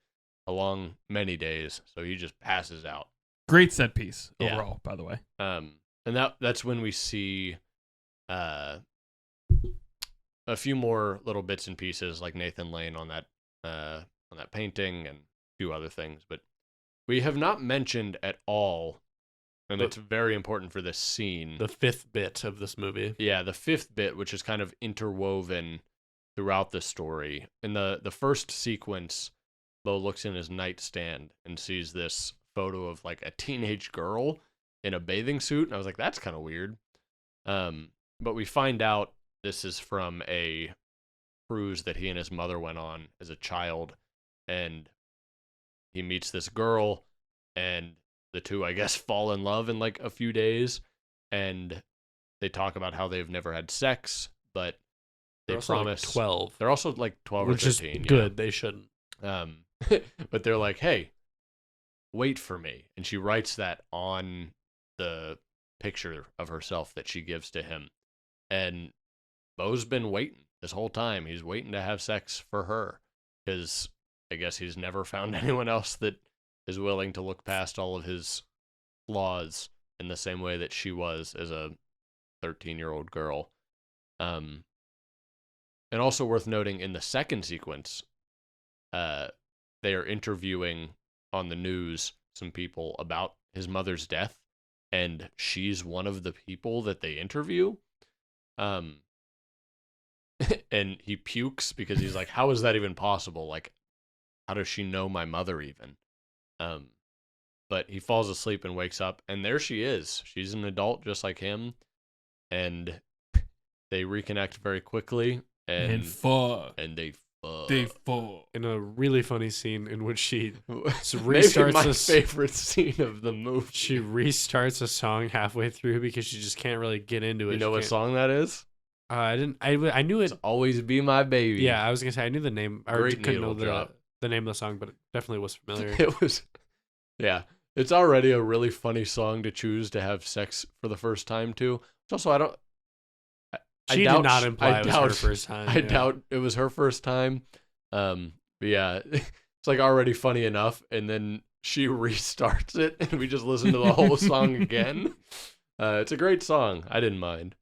many days, so he just passes out. Great set piece overall, by the way. And that's when we see a few more little bits and pieces, like Nathan Lane on that painting and a few other things, but we have not mentioned at all, and it's very important for this scene. The fifth bit of this movie. Yeah, the fifth bit, which is kind of interwoven throughout the story. In the first sequence, Beau looks in his nightstand and sees this photo of like a teenage girl in a bathing suit, and I was like, that's kind of weird. But we find out this is from a cruise that he and his mother went on as a child, and he meets this girl, and the two, I guess, fall in love in like a few days, and they talk about how they've never had sex, but they promise like 12. They're also like 12 which or 13. Is good. They shouldn't. But they're like, hey, wait for me. And she writes that on the picture of herself that she gives to him. And Beau's been waiting this whole time. He's waiting to have sex for her because I guess he's never found anyone else that is willing to look past all of his flaws in the same way that she was as a 13-year-old girl. And also worth noting, in the second sequence, they are interviewing on the news some people about his mother's death, and she's one of the people that they interview. And he pukes because he's like, how is that even possible? Like, how does she know my mother even? But he falls asleep and wakes up, and there she is. She's an adult just like him, and they reconnect very quickly. And they fuck. In a really funny scene in which she restarts maybe my favorite scene of the movie. She restarts a song halfway through because she just can't really get into it. You know what song that is? I knew it. It's Always Be My Baby. Yeah, I was gonna say I knew the name. I couldn't know the name of the song, but it definitely was familiar. It was. Yeah, it's already a really funny song to choose to have sex for the first time to. It's also She did not imply it was her first time. I doubt it was her first time. But yeah, it's like already funny enough, and then she restarts it, and we just listen to the whole song again. It's a great song. I didn't mind.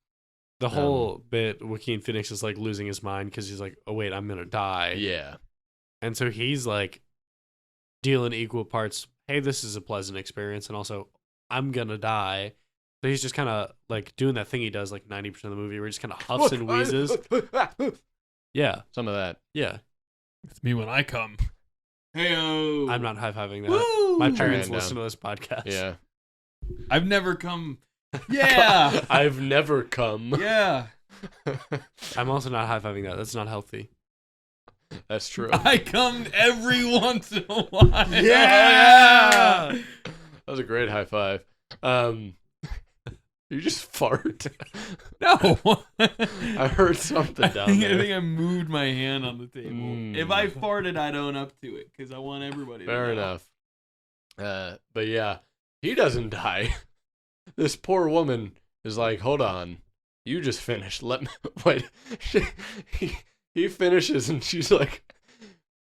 The whole bit, Joaquin Phoenix is like losing his mind because he's like, oh wait, I'm gonna die. Yeah. And so he's like dealing equal parts. Hey, this is a pleasant experience, and also I'm gonna die. So he's just kind of like doing that thing he does like 90% of the movie where he just kind of huffs and wheezes. Yeah. Some of that. Yeah. It's me when I come. Hey-o. I'm not high-fiving that. Woo! My parents listen to this podcast. Yeah. I've never come. Yeah. I've never come. Yeah. I'm also not high-fiving that. That's not healthy. That's true. I come every once in a while. Yeah. That was a great high five. You just fart. No. I heard something down there. I think I moved my hand on the table. If I farted, I'd own up to it because I want everybody to know. Fair enough. But yeah, he doesn't die. This poor woman is like, hold on. You just finished. Let me... Wait. He finishes and she's like,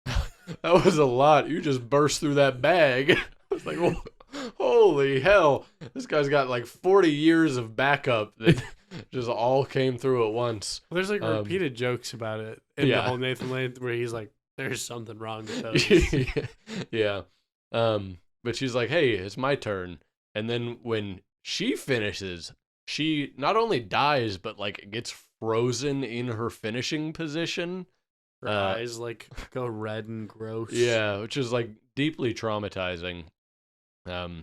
that was a lot. You just burst through that bag. I was like, well, holy hell. This guy's got like 40 years of backup that just all came through at once. Well, there's like repeated jokes about it in the whole Nathan Lane where he's like, there's something wrong with those. Yeah. But she's like, hey, it's my turn. And then when she finishes, she not only dies, but like gets frozen in her finishing position. Her eyes like go red and gross. Yeah, which is like deeply traumatizing. But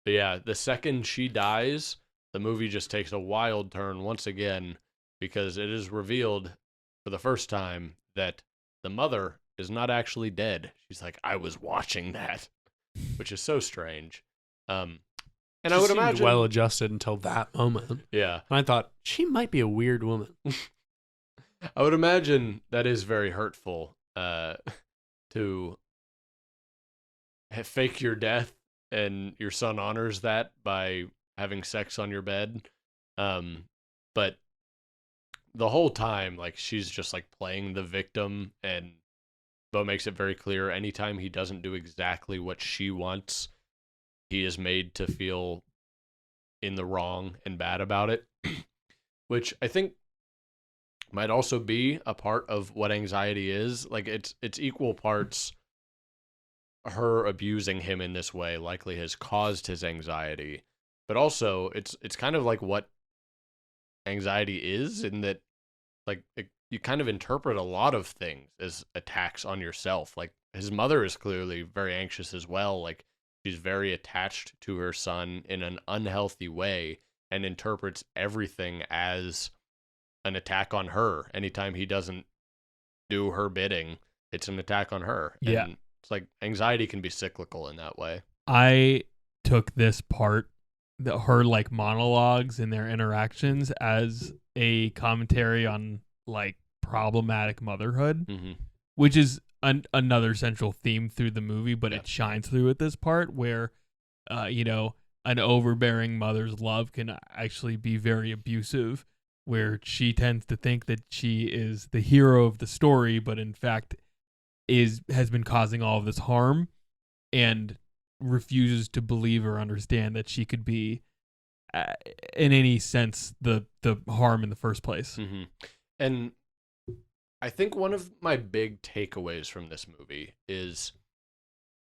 yeah, the second she dies, the movie just takes a wild turn once again because it is revealed for the first time that the mother is not actually dead. She's like, I was watching that, which is so strange. And she I would seemed imagine well adjusted until that moment. Yeah. And I thought she might be a weird woman. I would imagine that is very hurtful to fake your death, and your son honors that by having sex on your bed. But the whole time, like, she's just like playing the victim, and Beau makes it very clear anytime he doesn't do exactly what she wants, he is made to feel in the wrong and bad about it, which I think might also be a part of what anxiety is. Like, it's equal parts her abusing him in this way likely has caused his anxiety, but also it's kind of like what anxiety is, in that, like, you kind of interpret a lot of things as attacks on yourself. Like, his mother is clearly very anxious as well. Like, she's very attached to her son in an unhealthy way and interprets everything as an attack on her. Anytime he doesn't do her bidding, it's an attack on her. Yeah. And it's like anxiety can be cyclical in that way. I took this part, her like monologues and their interactions, as a commentary on like problematic motherhood, which is another central theme through the movie, but it shines through at this part where, an overbearing mother's love can actually be very abusive, where she tends to think that she is the hero of the story, but in fact has been causing all of this harm, and refuses to believe or understand that she could be, in any sense, the harm in the first place. And I think one of my big takeaways from this movie is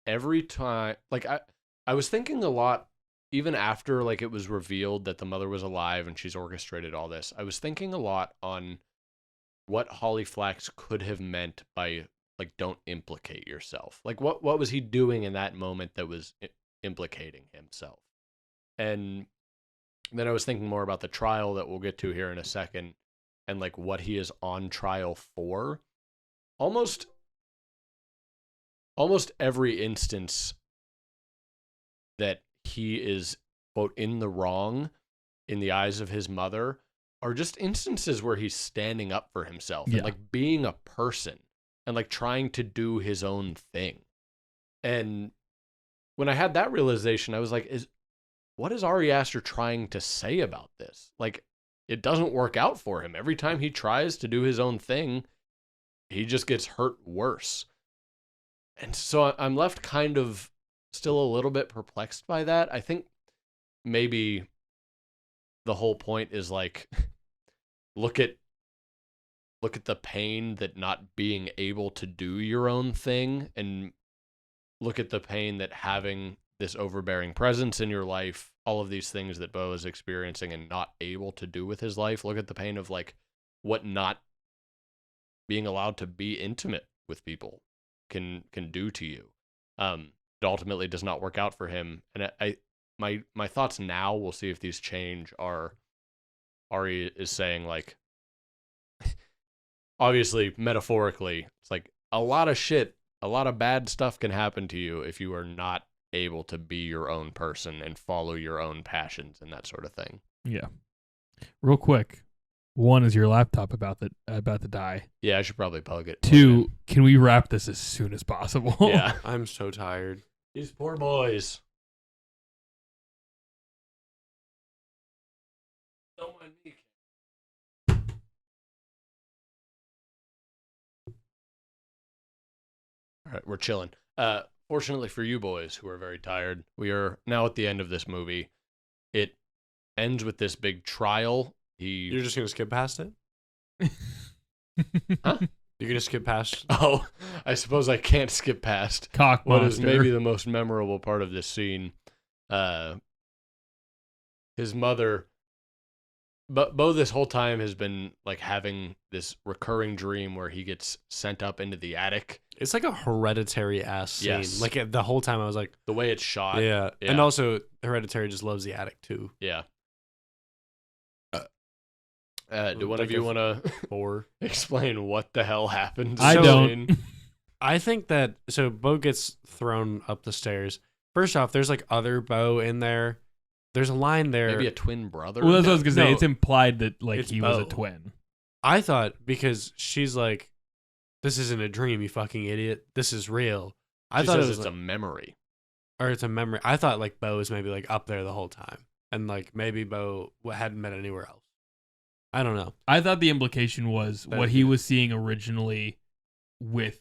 every time, like, I was thinking a lot, even after, like, it was revealed that the mother was alive and she's orchestrated all this, I was thinking a lot on what Holly Flax could have meant by, like, don't implicate yourself. Like, what was he doing in that moment that was implicating himself? And then I was thinking more about the trial that we'll get to here in a second, and like what he is on trial for. Almost every instance that he is, quote, in the wrong in the eyes of his mother are just instances where he's standing up for himself and like being a person and like trying to do his own thing. And when I had that realization, I was like, what is Ari Aster trying to say about this? Like, it doesn't work out for him. Every time he tries to do his own thing, he just gets hurt worse. And so I'm left kind of still a little bit perplexed by that. I think maybe the whole point is like, look at the pain that not being able to do your own thing, and look at the pain that having this overbearing presence in your life, all of these things that Beau is experiencing and not able to do with his life. Look at the pain of like what not being allowed to be intimate with people can do to you. It ultimately does not work out for him. And my thoughts now, we'll see if these change, are Ari is saying, like, obviously metaphorically, it's like a lot of bad stuff can happen to you if you are not able to be your own person and follow your own passions and that sort of thing. Yeah. Real quick. One, is your laptop about to die? Yeah, I should probably plug it. Two, can we wrap this as soon as possible? Yeah. I'm so tired. These poor boys. Don't mind me. All right, we're chilling. Fortunately for you boys who are very tired, we are now at the end of this movie. It ends with this big trial. You're just going to skip past it? Huh? You're going to skip past? Oh, I suppose I can't skip past what is maybe the most memorable part of this scene. His mother, Beau this whole time has been like having this recurring dream where he gets sent up into the attic. It's like a Hereditary ass scene. Yes. Like the whole time I was like, the way it's shot. Yeah. And also Hereditary just loves the attic too. Yeah. Do one of you want to or explain what the hell happens? I don't. I think that so Beau gets thrown up the stairs. First off, there's like other Beau in there. There's a line there. Maybe a twin brother. Well, that's what I was gonna say. It's implied that like he was a Beau. twin. I thought because she's like, "This isn't a dream, you fucking idiot. This is real." I thought it was it's a memory, or it's a memory. I thought like Beau was maybe like up there the whole time, and like maybe Beau hadn't been anywhere else. I don't know. I thought the implication was what he was seeing originally with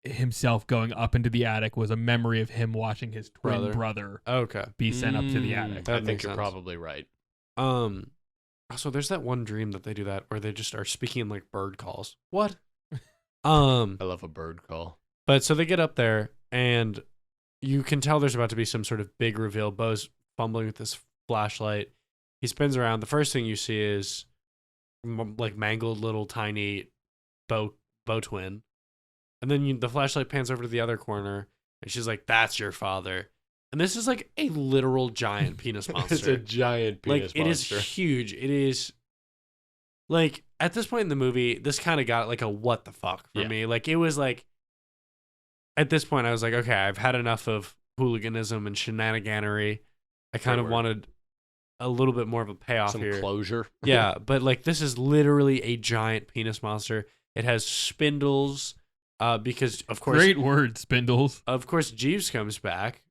himself going up into the attic was a memory of him watching his twin brother be sent up to the attic. I think you're probably right. So there's that one dream that they do that where they just are speaking in like bird calls. What? I love a bird call. But so they get up there and you can tell there's about to be some sort of big reveal. Beau's fumbling with this flashlight. He spins around. The first thing you see is like mangled little tiny Beau twin. And then the flashlight pans over to the other corner and she's like, "That's your father." And this is like a literal giant penis monster. It's a giant penis monster. It is huge. It is like at this point in the movie, this kind of got like a what the fuck for me. Like it was like at this point I was like, okay, I've had enough of hooliganism and shenaniganery. I kind of wanted a little bit more of a payoff Some here. closure. Yeah, but like this is literally a giant penis monster. It has spindles because of course great word, spindles. Of course Jeeves comes back.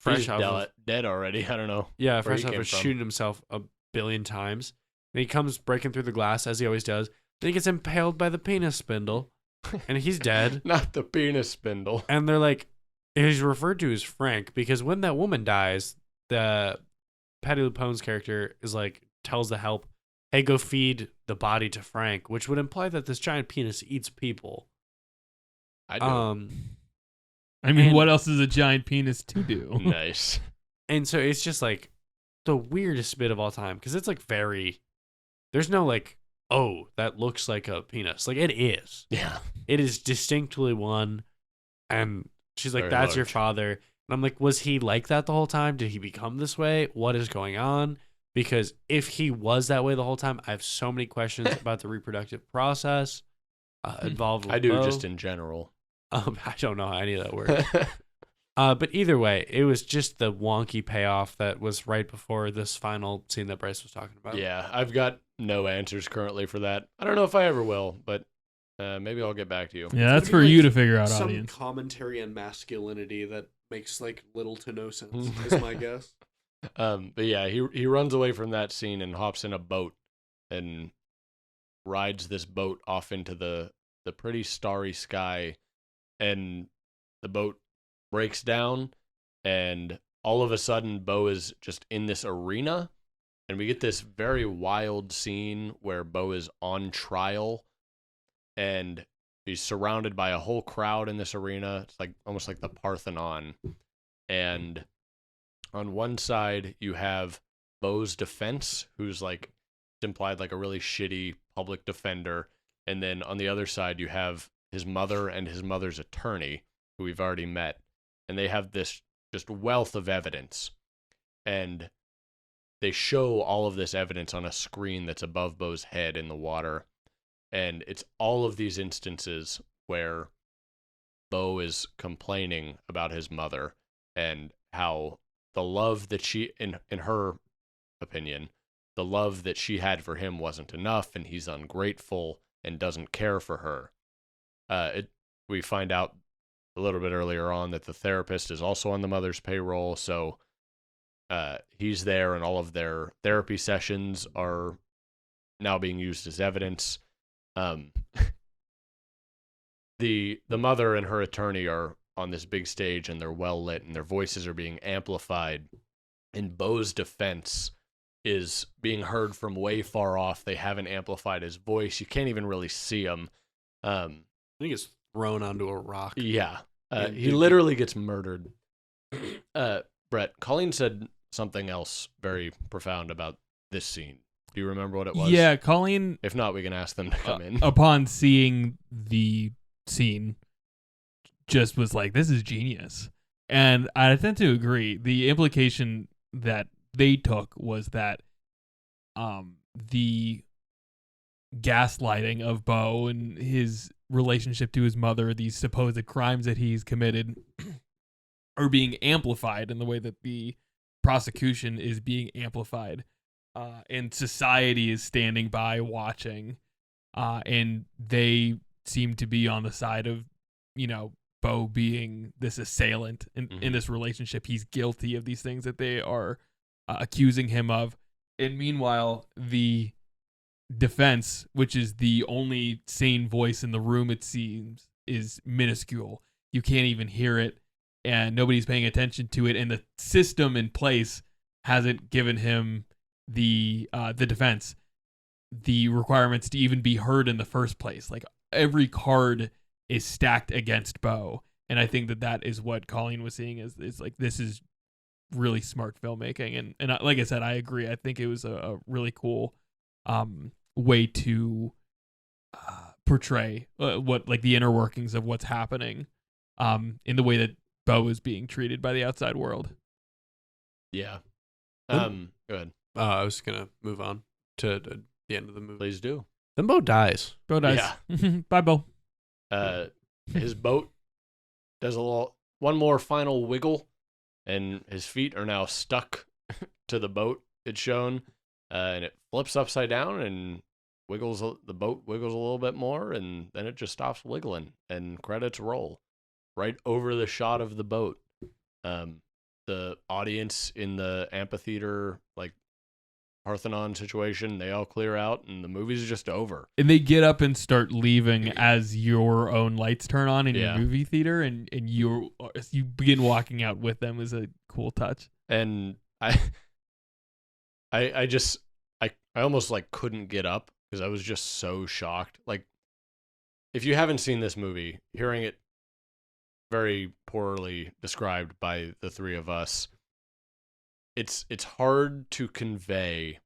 Fresh off dead already. I don't know. Yeah, fresh off of shooting himself a billion times. And he comes breaking through the glass as he always does. Then he gets impaled by the penis spindle, and he's dead. Not the penis spindle. And they're like, he's referred to as Frank because when that woman dies, the Patti LuPone's character is like tells the help, "Hey, go feed the body to Frank," which would imply that this giant penis eats people. I do. I mean, what else is a giant penis to do? Nice. And so it's just like the weirdest bit of all time because it's like there's no like, oh, that looks like a penis. Like it is. Yeah. It is distinctly one. And she's like, Very "That's large. your father." And I'm like, was he like that the whole time? Did he become this way? What is going on? Because if he was that way the whole time, I have so many questions about the reproductive process involved with I do Beau. just in general. I don't know how any of that works. But either way, it was just the wonky payoff that was right before this final scene that Bryce was talking about. Yeah, I've got no answers currently for that. I don't know if I ever will, but maybe I'll get back to you. Yeah, that's for you to figure out, some audience. Commentary on masculinity that makes like little to no sense is my guess. But yeah, he runs away from that scene and hops in a boat and rides this boat off into the pretty starry sky, and the boat breaks down, and all of a sudden Beau is just in this arena, and we get this very wild scene where Beau is on trial, and he's surrounded by a whole crowd in this arena. It's like almost like the Parthenon, and on one side you have Beau's defense, who's like implied like a really shitty public defender, and then on the other side you have his mother and his mother's attorney, who we've already met, and they have this just wealth of evidence, and they show all of this evidence on a screen that's above Beau's head in the water, and it's all of these instances where Beau is complaining about his mother and how the love that she, in her opinion, the love that she had for him wasn't enough, and he's ungrateful and doesn't care for her. We find out a little bit earlier on that the therapist is also on the mother's payroll, so he's there, and all of their therapy sessions are now being used as evidence. The mother and her attorney are on this big stage, and they're well lit, and their voices are being amplified, and Beau's defense is being heard from way far off. They haven't amplified his voice. You can't even really see him. I think it's thrown onto a rock. Yeah. He literally gets murdered. Brett, Colleen said something else very profound about this scene. Do you remember what it was? Yeah, Colleen... If not, we can ask them to come in. Upon seeing the scene, just was like, this is genius. And I tend to agree. The implication that they took was that the gaslighting of Beau and his relationship to his mother, these supposed crimes that he's committed, are being amplified in the way that the prosecution is being amplified. And society is standing by watching. And they seem to be on the side of, Beau being this assailant in this relationship. He's guilty of these things that they are accusing him of. And meanwhile, the defense, which is the only sane voice in the room, it seems, is minuscule. You can't even hear it, and nobody's paying attention to it. And the system in place hasn't given him the defense the requirements to even be heard in the first place. Like, every card is stacked against Beau, and I think that is what Colleen was seeing is like, this is really smart filmmaking, and like I said, I agree. I think it was a really cool way to portray what, like, the inner workings of what's happening in the way that Beau is being treated by the outside world. Yeah. Go ahead. I was gonna move on to the end of the movie. Please do. Then Beau dies. Beau dies. Yeah. Bye, Beau. His boat does one more final wiggle, and his feet are now stuck to the boat, it's shown, and it flips upside down and the boat wiggles a little bit more, and then it just stops wiggling, and credits roll right over the shot of the boat. The audience in the amphitheater, like, Parthenon situation, they all clear out, and the movie's just over. And they get up and start leaving as your own lights turn on in your movie theater, and you begin walking out with them. Is a cool touch. And I almost, like, couldn't get up because I was just so shocked. Like, if you haven't seen this movie, hearing it very poorly described by the three of us, it's hard to convey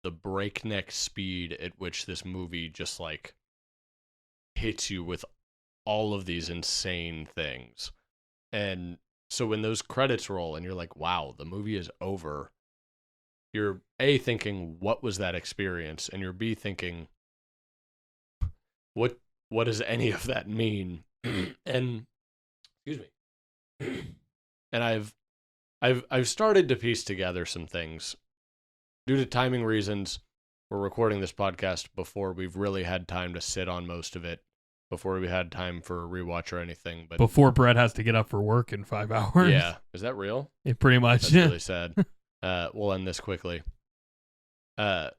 the breakneck speed at which this movie just, like, hits you with all of these insane things. And so when those credits roll and you're like, wow, the movie is over, you're A, thinking, what was that experience? And you're B, thinking, what does any of that mean? And excuse me. And I've started to piece together some things. Due to timing reasons, we're recording this podcast before we've really had time to sit on most of it, before we had time for a rewatch or anything. But before Brett has to get up for work in 5 hours. Yeah. Is that real? Yeah, pretty much. That's really sad. We'll end this quickly. Where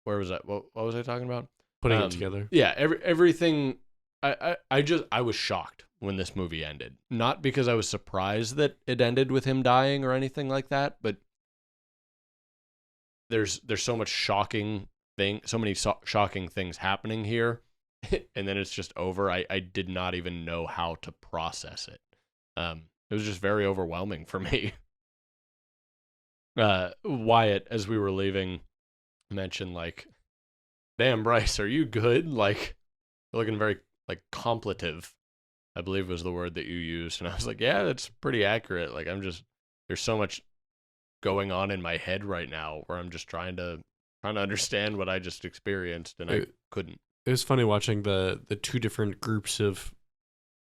was that? What was I talking about? Putting it together. Yeah, everything. I was shocked when this movie ended. Not because I was surprised that it ended with him dying or anything like that, but there's so much shocking things happening here, and then it's just over. I did not even know how to process it. It was just very overwhelming for me. Wyatt, as we were leaving, mentioned, like, damn, Bryce, are you good? Like, you're looking very, like, contemplative, I believe was the word that you used. And I was like, yeah, that's pretty accurate. Like, there's so much going on in my head right now where I'm just trying to understand what I just experienced, and I couldn't. It was funny watching the two different groups of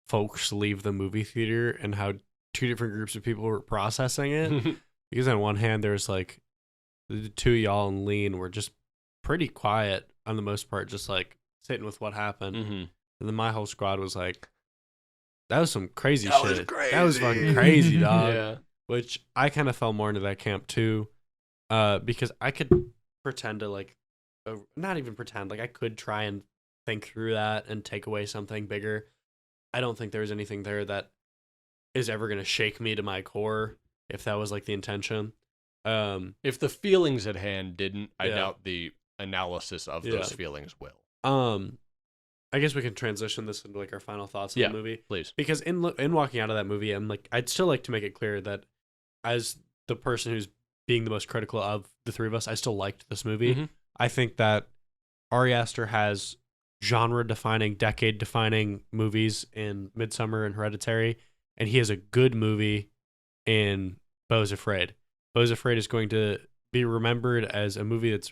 folks leave the movie theater and how two different groups of people were processing it. Because on one hand, there's, like, the two of y'all and Lean were just pretty quiet on the most part, just, like, sitting with what happened. Mm-hmm. And then my whole squad was like, that was some crazy that shit. Was crazy. That was fucking crazy, dog. Yeah. Which I kind of fell more into that camp too, because I could pretend to, like, not even pretend, like, I could try and think through that and take away something bigger. I don't think there's anything there that is ever going to shake me to my core, if that was, like, the intention. If the feelings at hand didn't, I doubt the analysis of those feelings will. I guess we can transition this into, like, our final thoughts on the movie. Please. Because in walking out of that movie, I'd still like to make it clear that as the person who's being the most critical of the three of us, I still liked this movie. Mm-hmm. I think that Ari Aster has genre-defining, decade-defining movies in Midsommar and Hereditary, and he has a good movie in Beau's Afraid. Beau's Afraid is going to be remembered as a movie that's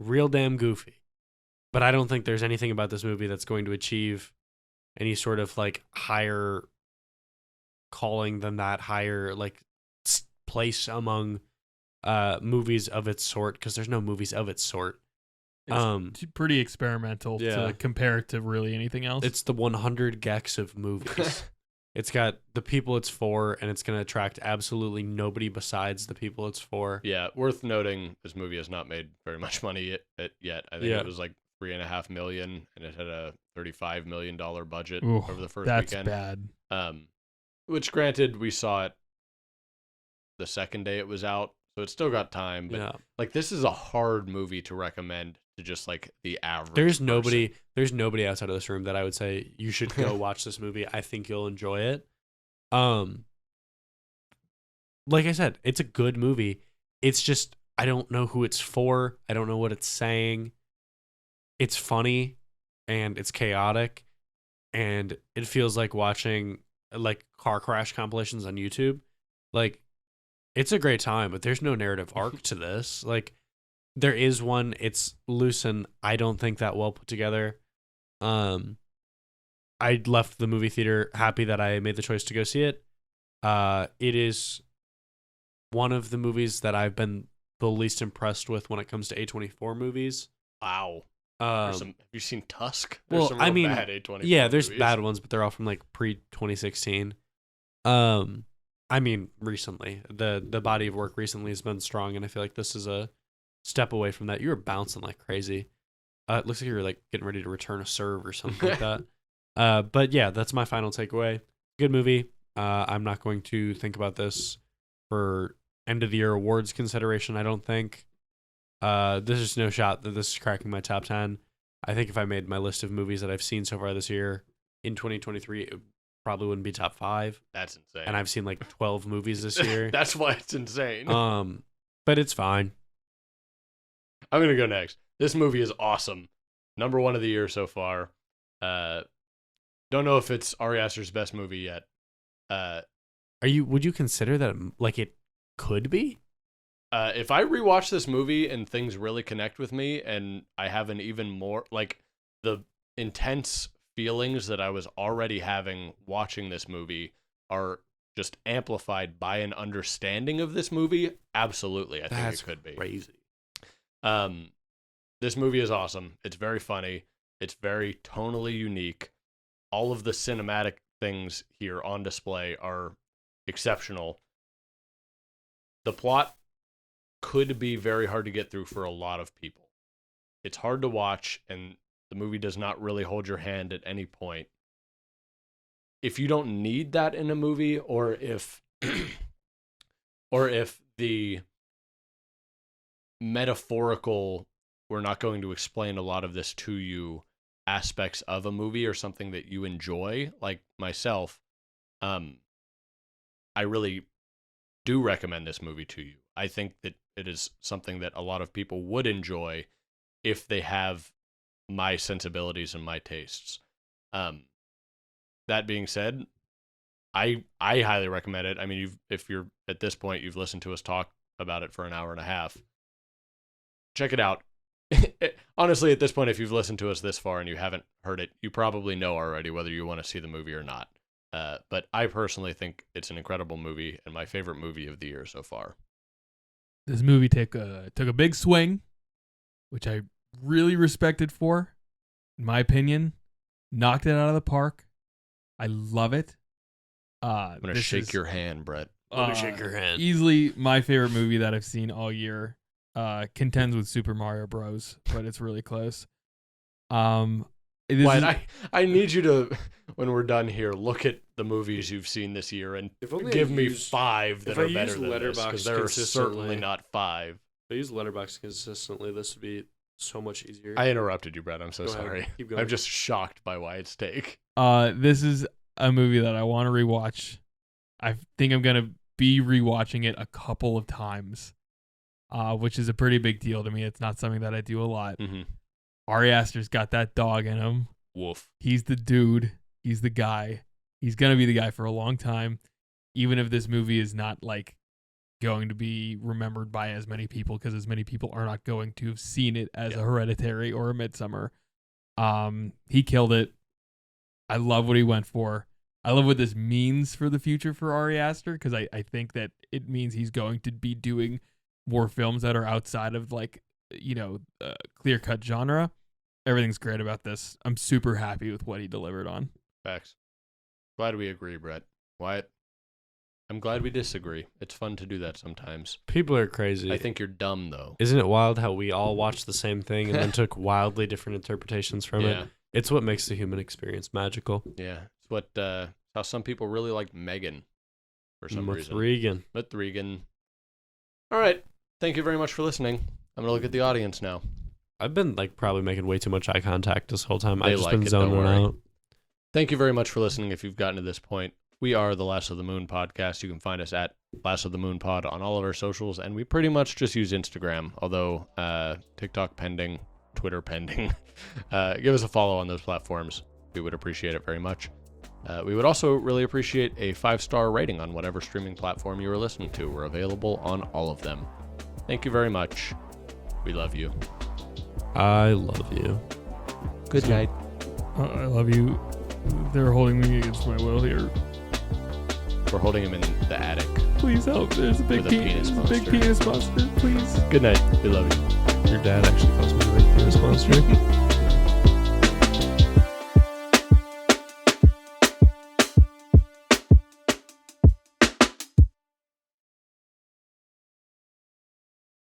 real damn goofy. But I don't think there's anything about this movie that's going to achieve any sort of like higher calling than that, higher like place among movies of its sort, because there's no movies of its sort. It's pretty experimental to compare it to really anything else. It's the 100 gecs of movies. It's got the people it's for, and it's going to attract absolutely nobody besides the people it's for. Yeah, worth noting, this movie has not made very much money yet. I think it was like $3.5 million, and it had a $35 million budget over the first weekend. That's bad. Which, granted, we saw it the second day it was out, so it's still got time. But like, this is a hard movie to recommend to just like the average. There's nobody outside of this room that I would say you should go watch this movie. I think you'll enjoy it. Like I said, it's a good movie. It's just, I don't know who it's for. I don't know what it's saying. It's funny and it's chaotic, and it feels like watching like car crash compilations on YouTube. Like, it's a great time, but there's no narrative arc to this. Like, there is one. It's loose and I don't think that well put together. I left the movie theater happy that I made the choice to go see it. It is one of the movies that I've been the least impressed with when it comes to A24 movies. Wow. Have you seen Tusk? There's some real bad A24 yeah, there's movies. bad ones, but they're all from like pre-2016. I mean, recently. The body of work recently has been strong, and I feel like this is a step away from that. You were bouncing like crazy. It looks like you were like getting ready to return a serve or something like that. But yeah, that's my final takeaway. Good movie. I'm not going to think about this for end of the year awards consideration, I don't think. There's just no shot that this is cracking my top 10. I think if I made my list of movies that I've seen so far this year in 2023, it probably wouldn't be top 5. That's insane. And I've seen like 12 movies this year. That's why it's insane. But it's fine. I'm going to go next. This movie is awesome. Number 1 of the year so far. Don't know if it's Ari Aster's best movie yet. Would you consider that like it could be? If I rewatch this movie and things really connect with me, and I have an even more like the intense feelings that I was already having watching this movie are just amplified by an understanding of this movie, absolutely, I think it could be. Crazy. This movie is awesome. It's very funny. It's very tonally unique. All of the cinematic things here on display are exceptional. The plot could be very hard to get through for a lot of people. It's hard to watch, and the movie does not really hold your hand at any point. If you don't need that in a movie, or if the metaphorical, we're not going to explain a lot of this to you, aspects of a movie or something that you enjoy, like myself, I really do recommend this movie to you. I think that it is something that a lot of people would enjoy if they have my sensibilities and my tastes. That being said, I highly recommend it. I mean, if you're at this point, you've listened to us talk about it for an hour and a half. Check it out. Honestly, at this point, if you've listened to us this far and you haven't heard it, you probably know already whether you want to see the movie or not. But I personally think it's an incredible movie and my favorite movie of the year so far. This movie took a big swing, which I really respected for, in my opinion. Knocked it out of the park. I love it. I'm going to shake your hand, Brett. Let me shake your hand. Easily my favorite movie that I've seen all year. Contends with Super Mario Bros, but it's really close. Wyatt, I need you to, when we're done here, look at the movies you've seen this year and give me 5 that are better than this, because there are certainly not 5. If I use Letterboxd consistently, this would be so much easier. I interrupted you, Brett. I'm so sorry. Keep going. I'm just shocked by Wyatt's take. This is a movie that I want to rewatch. I think I'm going to be rewatching it a couple of times, which is a pretty big deal to me. It's not something that I do a lot. Mm-hmm. Ari Aster's got that dog in him. Woof. He's the dude. He's the guy. He's going to be the guy for a long time, even if this movie is not like going to be remembered by as many people, because as many people are not going to have seen it as a Hereditary or a Midsommar He killed it. I love what he went for. I love what this means for the future for Ari Aster, because I think that it means he's going to be doing more films that are outside of clear-cut genre. Everything's great about this. I'm super happy with what he delivered on. Facts. Glad we agree, Brett. Wyatt, I'm glad we disagree. It's fun to do that sometimes. People are crazy. I think you're dumb, though. Isn't it wild how we all watched the same thing and then took wildly different interpretations from it? It's what makes the human experience magical. Yeah. It's what how some people really like Megan for some reason. With Regan. All right. Thank you very much for listening. I'm going to look at the audience now. I've been probably making way too much eye contact this whole time. I've just been zoning out. Thank you very much for listening if you've gotten to this point. We are the Lasso the Moon podcast. You can find us at LassoTheMoonPod on all of our socials, and we pretty much just use Instagram, although TikTok pending, Twitter pending. Give us a follow on those platforms. We would appreciate it very much. We would also really appreciate a 5-star rating on whatever streaming platform you are listening to. We're available on all of them. Thank you very much. We love you. I love you. Good night. I love you. They're holding me against my will here. We're holding him in the attic. Please help. There's a big penis monster. Please. Good night. We love you. Your dad actually calls me a big penis monster.